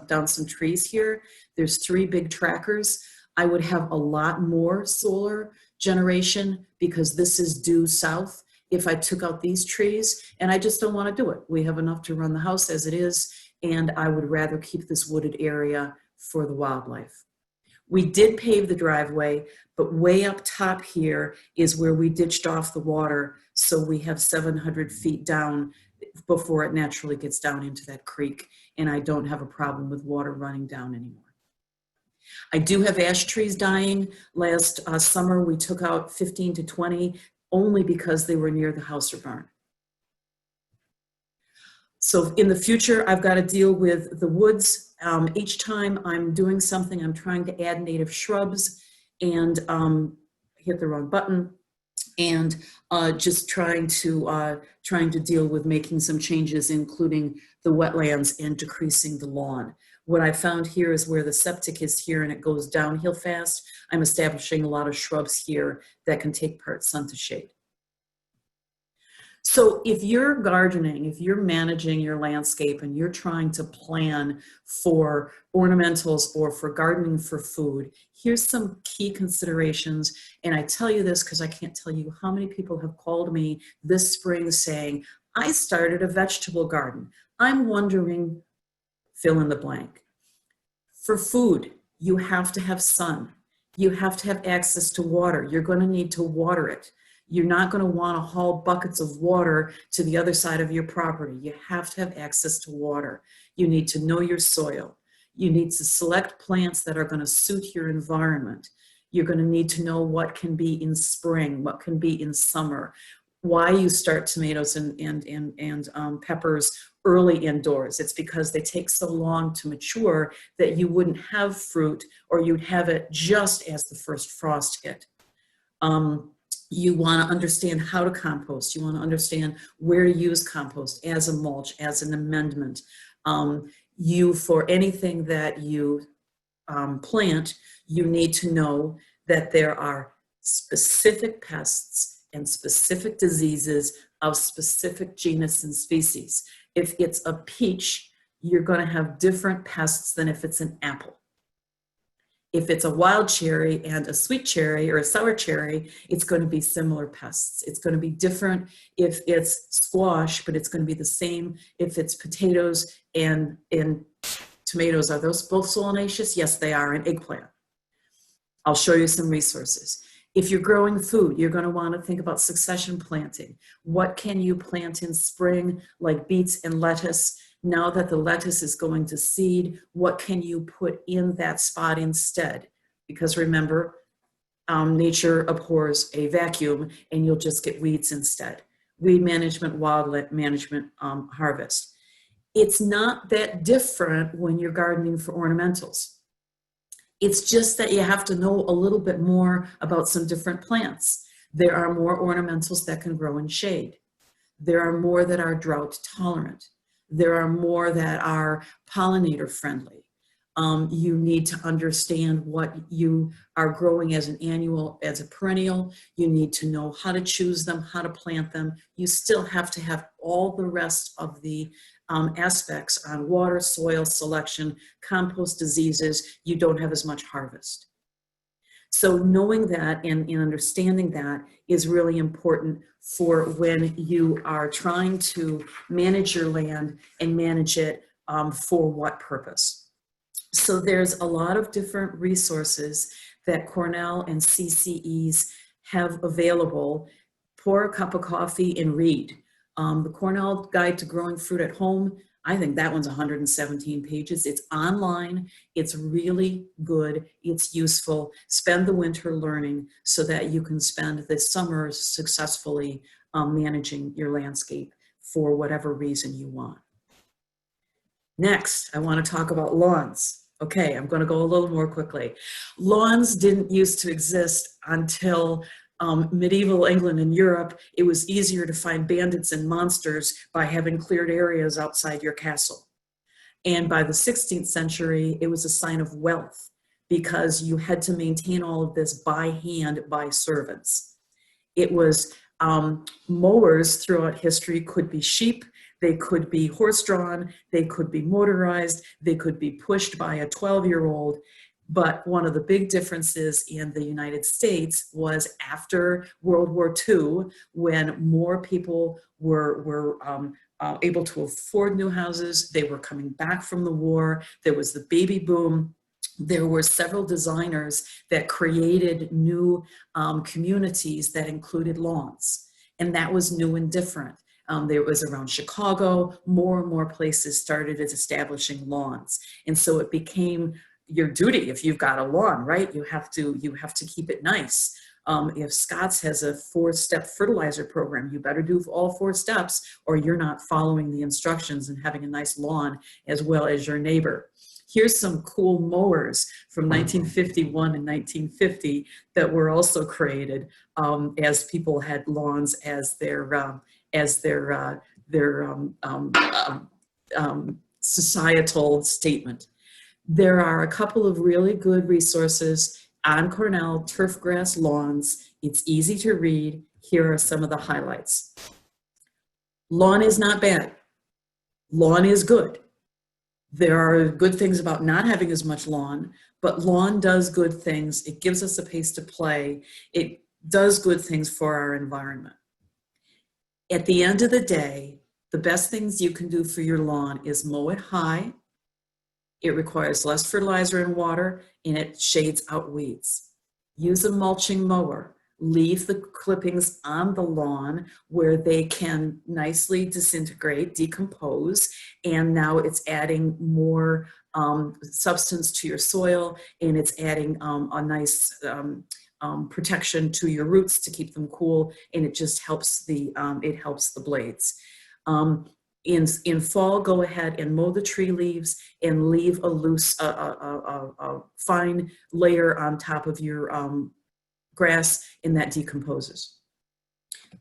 down some trees here. There's 3 big trackers. I would have a lot more solar generation because this is due south if I took out these trees, and I just don't want to do it. We have enough to run the house as it is, and I would rather keep this wooded area for the wildlife. We did pave the driveway, but way up top here is where we ditched off the water, so we have 700 feet down before it naturally gets down into that creek, and I don't have a problem with water running down anymore. I do have ash trees dying. Last summer, we took out 15 to 20 only because they were near the house or barn. So in the future, I've got to deal with the woods. Each time I'm doing something, I'm trying to add native shrubs and hit the wrong button, and just trying to deal with making some changes, including the wetlands and decreasing the lawn. What I found here is where the septic is here and it goes downhill fast. I'm establishing a lot of shrubs here that can take part sun to shade. So if you're gardening, if you're managing your landscape and you're trying to plan for ornamentals or for gardening for food, here's some key considerations. And I tell you this because I can't tell you how many people have called me this spring saying, I started a vegetable garden. I'm wondering, fill in the blank. For food, you have to have sun. You have to have access to water. You're going to need to water it. You're not going to want to haul buckets of water to the other side of your property. You have to have access to water. You need to know your soil. You need to select plants that are going to suit your environment. You're going to need to know what can be in spring, what can be in summer, why you start tomatoes and peppers early indoors. It's because they take so long to mature that you wouldn't have fruit, or you'd have it just as the first frost hit. You want to understand how to compost. You want to understand where to use compost as a mulch, as an amendment. For anything that you plant, you need to know that there are specific pests and specific diseases of specific genus and species. If it's a peach, you're going to have different pests than if it's an apple. If it's a wild cherry and a sweet cherry or a sour cherry, it's going to be similar pests. It's going to be different if it's squash, but it's going to be the same if it's potatoes and tomatoes. Are those both solanaceous? Yes, they are, and eggplant. I'll show you some resources. If you're growing food, you're going to want to think about succession planting. What can you plant in spring, like beets and lettuce? Now that the lettuce is going to seed, what can you put in that spot instead? Because remember, nature abhors a vacuum, and you'll just get weeds instead. Weed management, wildlife management, harvest. It's not that different when you're gardening for ornamentals. It's just that you have to know a little bit more about some different plants. There are more ornamentals that can grow in shade. There are more that are drought tolerant. There are more that are pollinator friendly. You need to understand what you are growing as an annual, as a perennial. You need to know how to choose them, how to plant them. You still have to have all the rest of the aspects on water, soil selection, compost, diseases. You don't have as much harvest. So knowing that and understanding that is really important for when you are trying to manage your land and manage it for what purpose. So there's a lot of different resources that Cornell and CCEs have available. Pour a cup of coffee and read. The Cornell Guide to Growing Fruit at Home, I think that one's 117 pages. It's online. It's really good. It's useful. Spend the winter learning so that you can spend the summer successfully managing your landscape for whatever reason you want. Next, I want to talk about lawns. Okay, I'm going to go a little more quickly. Lawns didn't used to exist until medieval England and Europe. It was easier to find bandits and monsters by having cleared areas outside your castle. And by the 16th century, it was a sign of wealth because you had to maintain all of this by hand by servants. It was mowers throughout history could be sheep. They could be horse-drawn, they could be motorized, they could be pushed by a 12-year-old. But one of the big differences in the United States was after World War II, when more people were able to afford new houses. They were coming back from the war. There was the baby boom. There were several designers that created new communities that included lawns. And that was new and different. There was around Chicago, more and more places started establishing lawns. And so it became your duty, if you've got a lawn, right? You have to keep it nice. If Scott's has a 4-step fertilizer program, you better do all 4 steps or you're not following the instructions and having a nice lawn as well as your neighbor. Here's some cool mowers from 1951 and 1950 that were also created as people had lawns as their societal statement. There are a couple of really good resources on Cornell, turf grass lawns. It's easy to read. Here are some of the highlights. Lawn is not bad. Lawn is good. There are good things about not having as much lawn, but lawn does good things. It gives us a place to play. It does good things for our environment. At the end of the day, the best things you can do for your lawn is mow it high. It requires less fertilizer and water, and it shades out weeds. Use a mulching mower. Leave the clippings on the lawn where they can nicely disintegrate, decompose, and now it's adding more substance to your soil, and it's adding a nice protection to your roots to keep them cool, and it just helps the blades. In fall, go ahead and mow the tree leaves and leave a loose, fine layer on top of your grass, and that decomposes.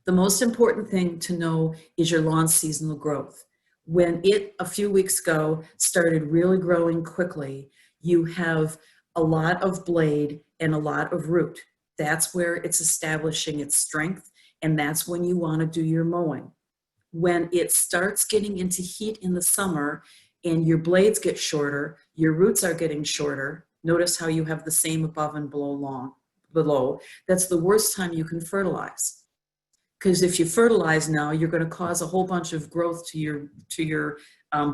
The most important thing to know is your lawn's seasonal growth. When it, a few weeks ago, started really growing quickly, you have a lot of blade and a lot of root. That's where it's establishing its strength, and that's when you want to do your mowing. When it starts getting into heat in the summer and your blades get shorter, your roots are getting shorter. Notice how you have the same above and below. That's the worst time you can fertilize. Because if you fertilize now, you're going to cause a whole bunch of growth to your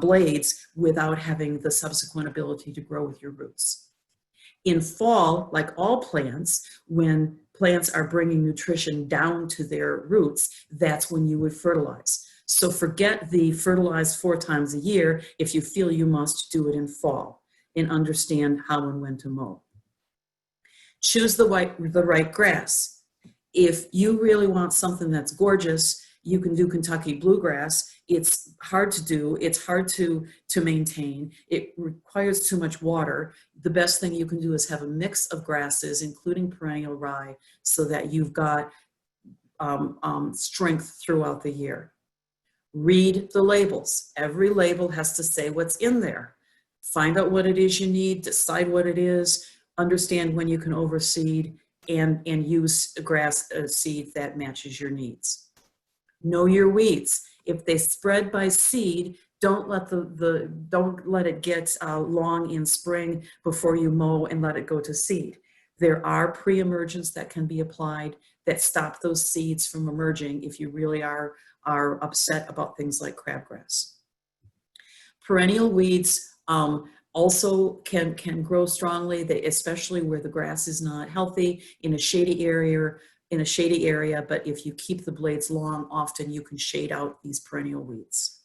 blades without having the subsequent ability to grow with your roots. In fall, like all plants, when plants are bringing nutrition down to their roots, that's when you would fertilize. So forget the fertilize 4 times a year if you feel you must do it in fall, and understand how and when to mow. Choose the right grass. If you really want something that's gorgeous, you can do Kentucky bluegrass. It's hard to do. It's hard to maintain. It requires too much water. The best thing you can do is have a mix of grasses, including perennial rye, so that you've got strength throughout the year. Read the labels. Every label has to say what's in there. Find out what it is you need, decide what it is, understand when you can overseed, and use grass seed that matches your needs. Know your weeds. If they spread by seed, don't let it get long in spring before you mow and let it go to seed. There are pre-emergents that can be applied that stop those seeds from emerging if you really are upset about things like crabgrass. Perennial weeds also can grow strongly, especially where the grass is not healthy in a shady area, but if you keep the blades long, often you can shade out these perennial weeds.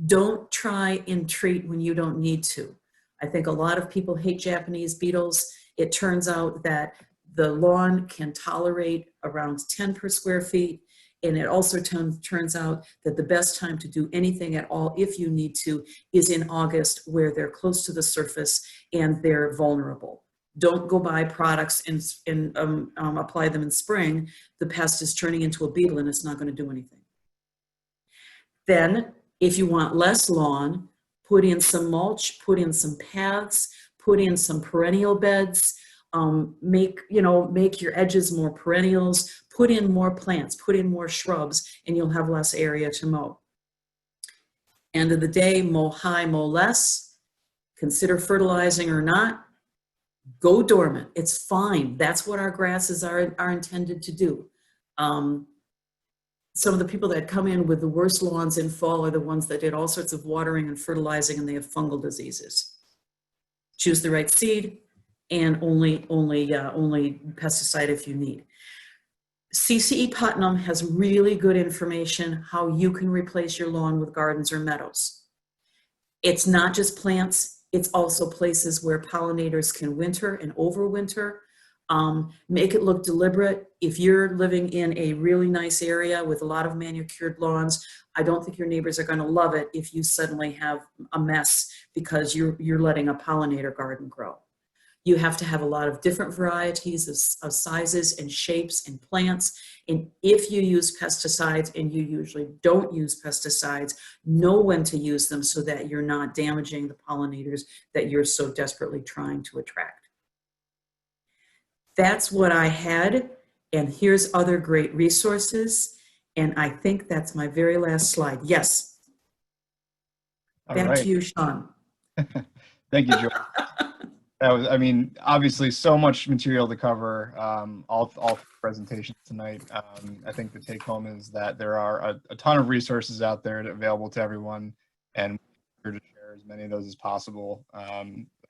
Don't try and treat when you don't need to. I think a lot of people hate Japanese beetles. It turns out that the lawn can tolerate around 10 per square feet. And it also turns out that the best time to do anything at all, if you need to, is in August, where they're close to the surface and they're vulnerable. Don't go buy products and apply them in spring. The pest is turning into a beetle and it's not going to do anything. Then, if you want less lawn, put in some mulch, put in some paths, put in some perennial beds. Make your edges more perennials, put in more plants, put in more shrubs, and you'll have less area to mow. End of the day, mow high, mow less, consider fertilizing or not, go dormant. It's fine. That's what our grasses are intended to do. Some of the people that come in with the worst lawns in fall are the ones that did all sorts of watering and fertilizing, and they have fungal diseases. Choose the right seed and only pesticide if you need. CCE Putnam has really good information how you can replace your lawn with gardens or meadows. It's not just plants, it's also places where pollinators can winter and overwinter. Make it look deliberate. If you're living in a really nice area with a lot of manicured lawns, I don't think your neighbors are going to love it if you suddenly have a mess because you're letting a pollinator garden grow. You have to have a lot of different varieties of sizes and shapes and plants. And if you use pesticides, and you usually don't use pesticides, know when to use them so that you're not damaging the pollinators that you're so desperately trying to attract. That's what I had, and here's other great resources. And I think that's my very last slide. Yes. Back to you, Sean. Thank you, Joyce. That was, I mean, obviously so much material to cover, all presentations tonight. I think the take home is that there are a ton of resources out there available to everyone, and we're here to share as many of those as possible.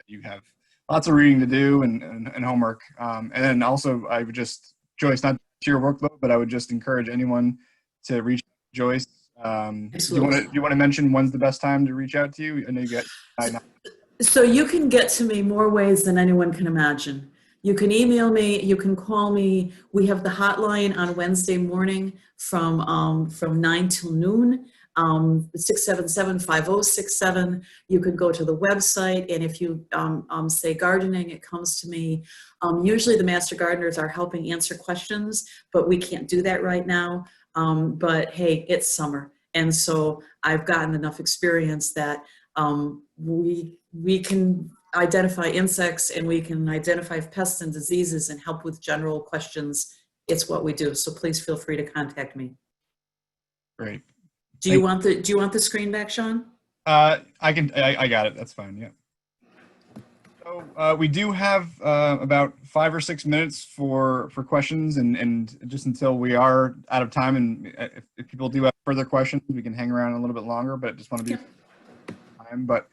You have lots of reading to do and homework. And then also, I would just, Joyce, not to your workload, but I would just encourage anyone to reach out to Joyce. Do you want to mention when's the best time to reach out to you? I know you got. So you can get to me more ways than anyone can imagine. You can email me, you can call me. We have the hotline on Wednesday morning from 9 till noon, 677-5067. You can go to the website, and if you say gardening, it comes to me. Usually the master gardeners are helping answer questions, but we can't do that right now. But hey, it's summer. And so I've gotten enough experience that we can identify insects, and we can identify pests and diseases and help with general questions. It's what we do. So please feel free to contact me. Great. Do you want the screen back, Sean? I got it. That's fine. Yeah. So we do have about 5 or 6 minutes for questions, and just until we are out of time, and if people do have further questions, we can hang around a little bit longer, but I just want to be time. But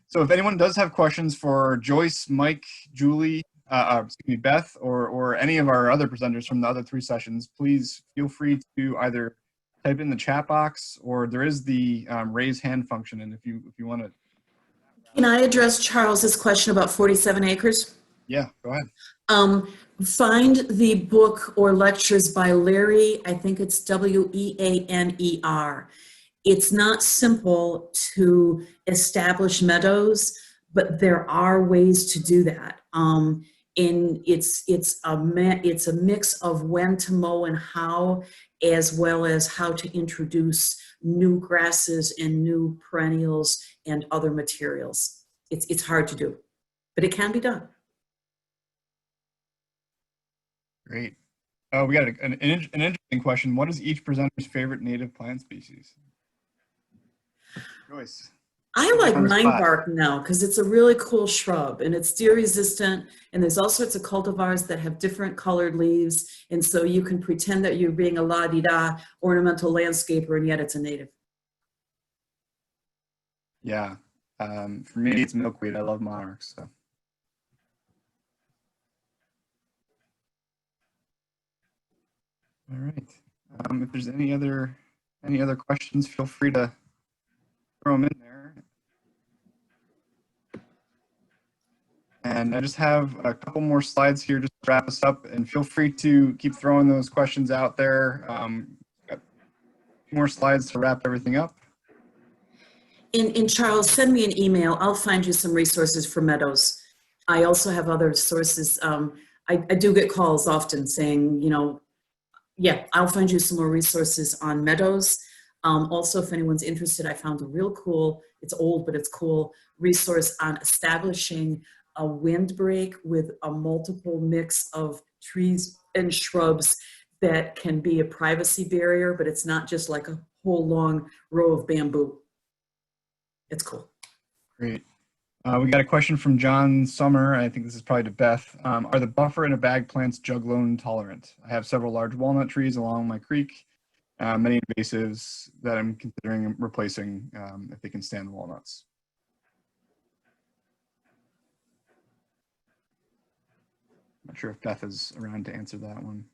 so if anyone does have questions for Joyce, Mike, Julie, excuse me, Beth, or any of our other presenters from the other 3 sessions, please feel free to either type in the chat box, or there is the raise hand function. And if you want to. Can I address Charles's question about 47 acres? Yeah, go ahead. Find the book or lectures by Larry. I think it's Weaner. It's not simple to establish meadows, but there are ways to do that. And it's a mix of when to mow and how, as well as how to introduce new grasses and new perennials and other materials. It's hard to do, but it can be done. Great. Oh, we got an interesting question. What is each presenter's favorite native plant species? Joyce. I like ninebark now because it's a really cool shrub, and it's deer resistant, and there's all sorts of cultivars that have different colored leaves, and so you can pretend that you're being a la-di-da ornamental landscaper, and yet it's a native. Yeah. For me, it's milkweed. I love monarchs. So. All right. If there's any other questions, feel free to throw them in there. And I just have a couple more slides here just to wrap us up, and feel free to keep throwing those questions out there. Got a few more slides to wrap everything up. And Charles, send me an email. I'll find you some resources for meadows. I also have other sources. I do get calls often saying, you know, yeah, I'll find you some more resources on meadows. Also, if anyone's interested, I found a real cool, it's old, but it's cool, resource on establishing a windbreak with a multiple mix of trees and shrubs that can be a privacy barrier, but it's not just like a whole long row of bamboo. It's cool. Great. We got a question from John Summer. I think this is probably to Beth. Are the buffer and a bag plants jug loan tolerant? I have several large walnut trees along my creek, many invasives that I'm considering replacing if they can stand the walnuts. Not sure if Beth is around to answer that one.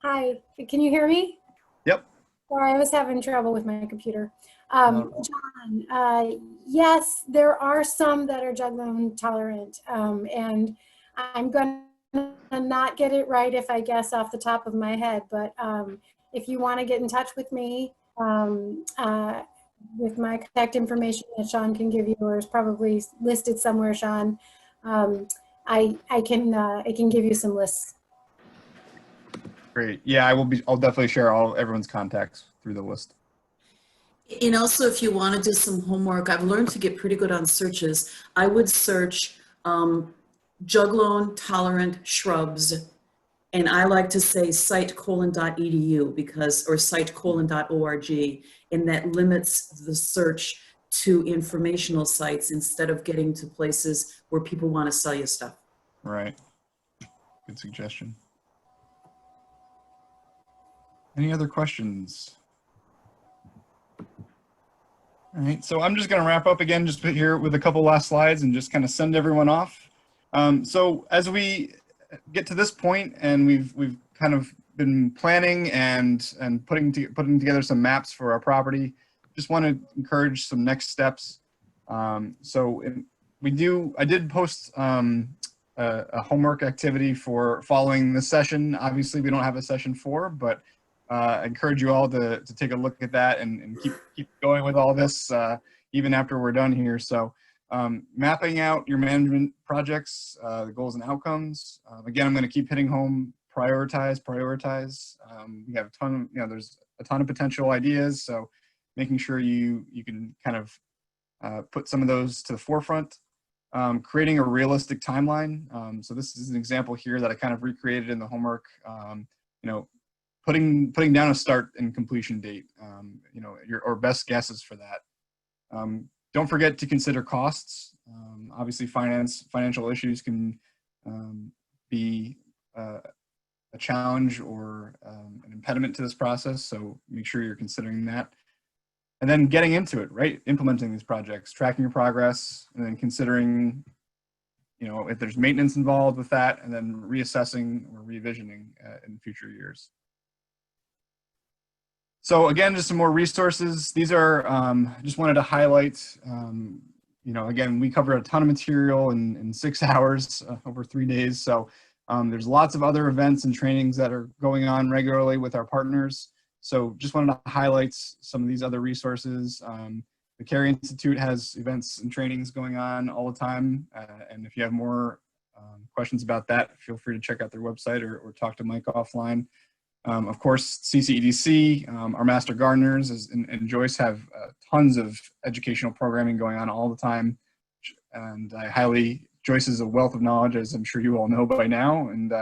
Hi, can you hear me? Yep. Sorry, I was having trouble with my computer. John, yes, there are some that are jug loan tolerant, and I'm going to not get it right if I guess off the top of my head, but if you want to get in touch with me with my contact information that Sean can give you, or is probably listed somewhere, Sean, I can give you some lists. Great. Yeah, I'll definitely share everyone's contacts through the list. And also, if you want to do some homework, I've learned to get pretty good on searches. I would search jug loan tolerant shrubs, and I like to say site::edu because, or site::org, and that limits the search to informational sites instead of getting to places where people want to sell you stuff. Right. Good suggestion. Any other questions? All right, so I'm just going to wrap up again, just here with a couple last slides and just kind of send everyone off. So as we get to this point, and we've kind of been planning and putting together some maps for our property, just want to encourage some next steps. I did post a homework activity for following this session. Obviously, we don't have a session 4, but I encourage you all to take a look at that and keep going with all this even after we're done here. So mapping out your management projects, the goals and outcomes. Again, I'm going to keep hitting home, prioritize. We have a ton of, there's a ton of potential ideas. So making sure you can kind of put some of those to the forefront. Creating a realistic timeline. So this is an example here that I kind of recreated in the homework. Putting down a start and completion date, your best guesses for that. Don't forget to consider costs. Obviously, financial issues can be a challenge or an impediment to this process, so make sure you're considering that. And then getting into it, right? Implementing these projects, tracking your progress, and then considering, if there's maintenance involved with that, and then reassessing or revisioning in future years. So again, just some more resources. These are, just wanted to highlight, again, we cover a ton of material in 6 hours over 3 days. So there's lots of other events and trainings that are going on regularly with our partners. So just wanted to highlight some of these other resources. The Cary Insitute has events and trainings going on all the time. And if you have more questions about that, feel free to check out their website or talk to Mike offline. Of course, CCEDC, our Master Gardeners and Joyce have tons of educational programming going on all the time. And Joyce is a wealth of knowledge, as I'm sure you all know by now, and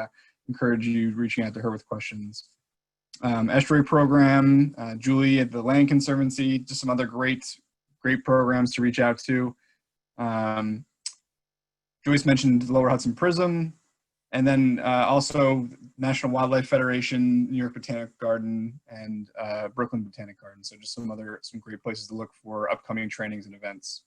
encourage you reaching out to her with questions. Estuary program, Julie at the Land Conservancy, just some other great programs to reach out to. Joyce mentioned the Lower Hudson Prism, and then also National Wildlife Federation, New York Botanic Garden, and Brooklyn Botanic Garden. So just some great places to look for upcoming trainings and events.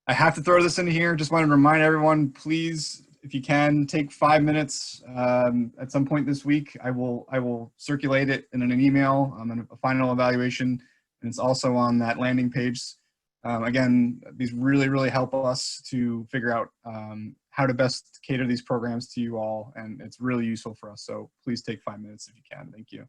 I have to throw this in here. Just want to remind everyone, please, if you can, take 5 minutes at some point this week. I will circulate it in an email, a final evaluation, and it's also on that landing page. Again, these really help us to figure out how to best cater these programs to you all, and it's really useful for us. So please take 5 minutes if you can. Thank you.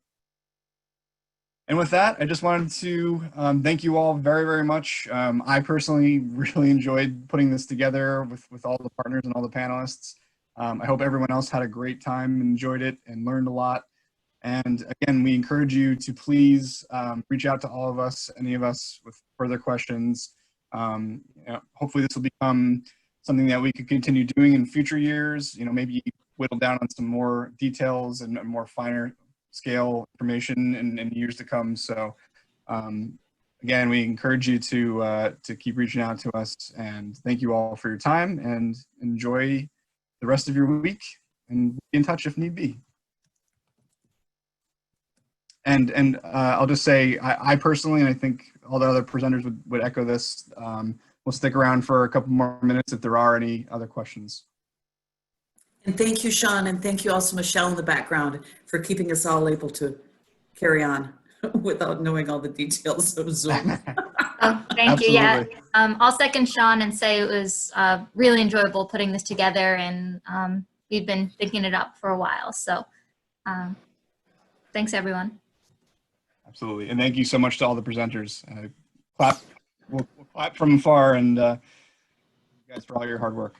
And with that, I just wanted to thank you all very much. I personally really enjoyed putting this together with all the partners and all the panelists. I hope everyone else had a great time, enjoyed it, and learned a lot. And again, we encourage you to please reach out to all of us, any of us with further questions. Hopefully this will become something that we could continue doing in future years, maybe whittle down on some more details and more finer scale information in years to come. So again, we encourage you to keep reaching out to us, and thank you all for your time, and enjoy the rest of your week, and be in touch if need be. And I'll just say, I personally, and I think all the other presenters would echo this, we'll stick around for a couple more minutes if there are any other questions. And thank you, Sean, and thank you also, Michelle, in the background, for keeping us all able to carry on without knowing all the details of Zoom. Oh, thank you. Yeah, Absolutely. I'll second Sean and say it was really enjoyable putting this together, and we've been thinking it up for a while. So thanks, everyone. Absolutely. And thank you so much to all the presenters. We'll clap from afar, and you guys for all your hard work.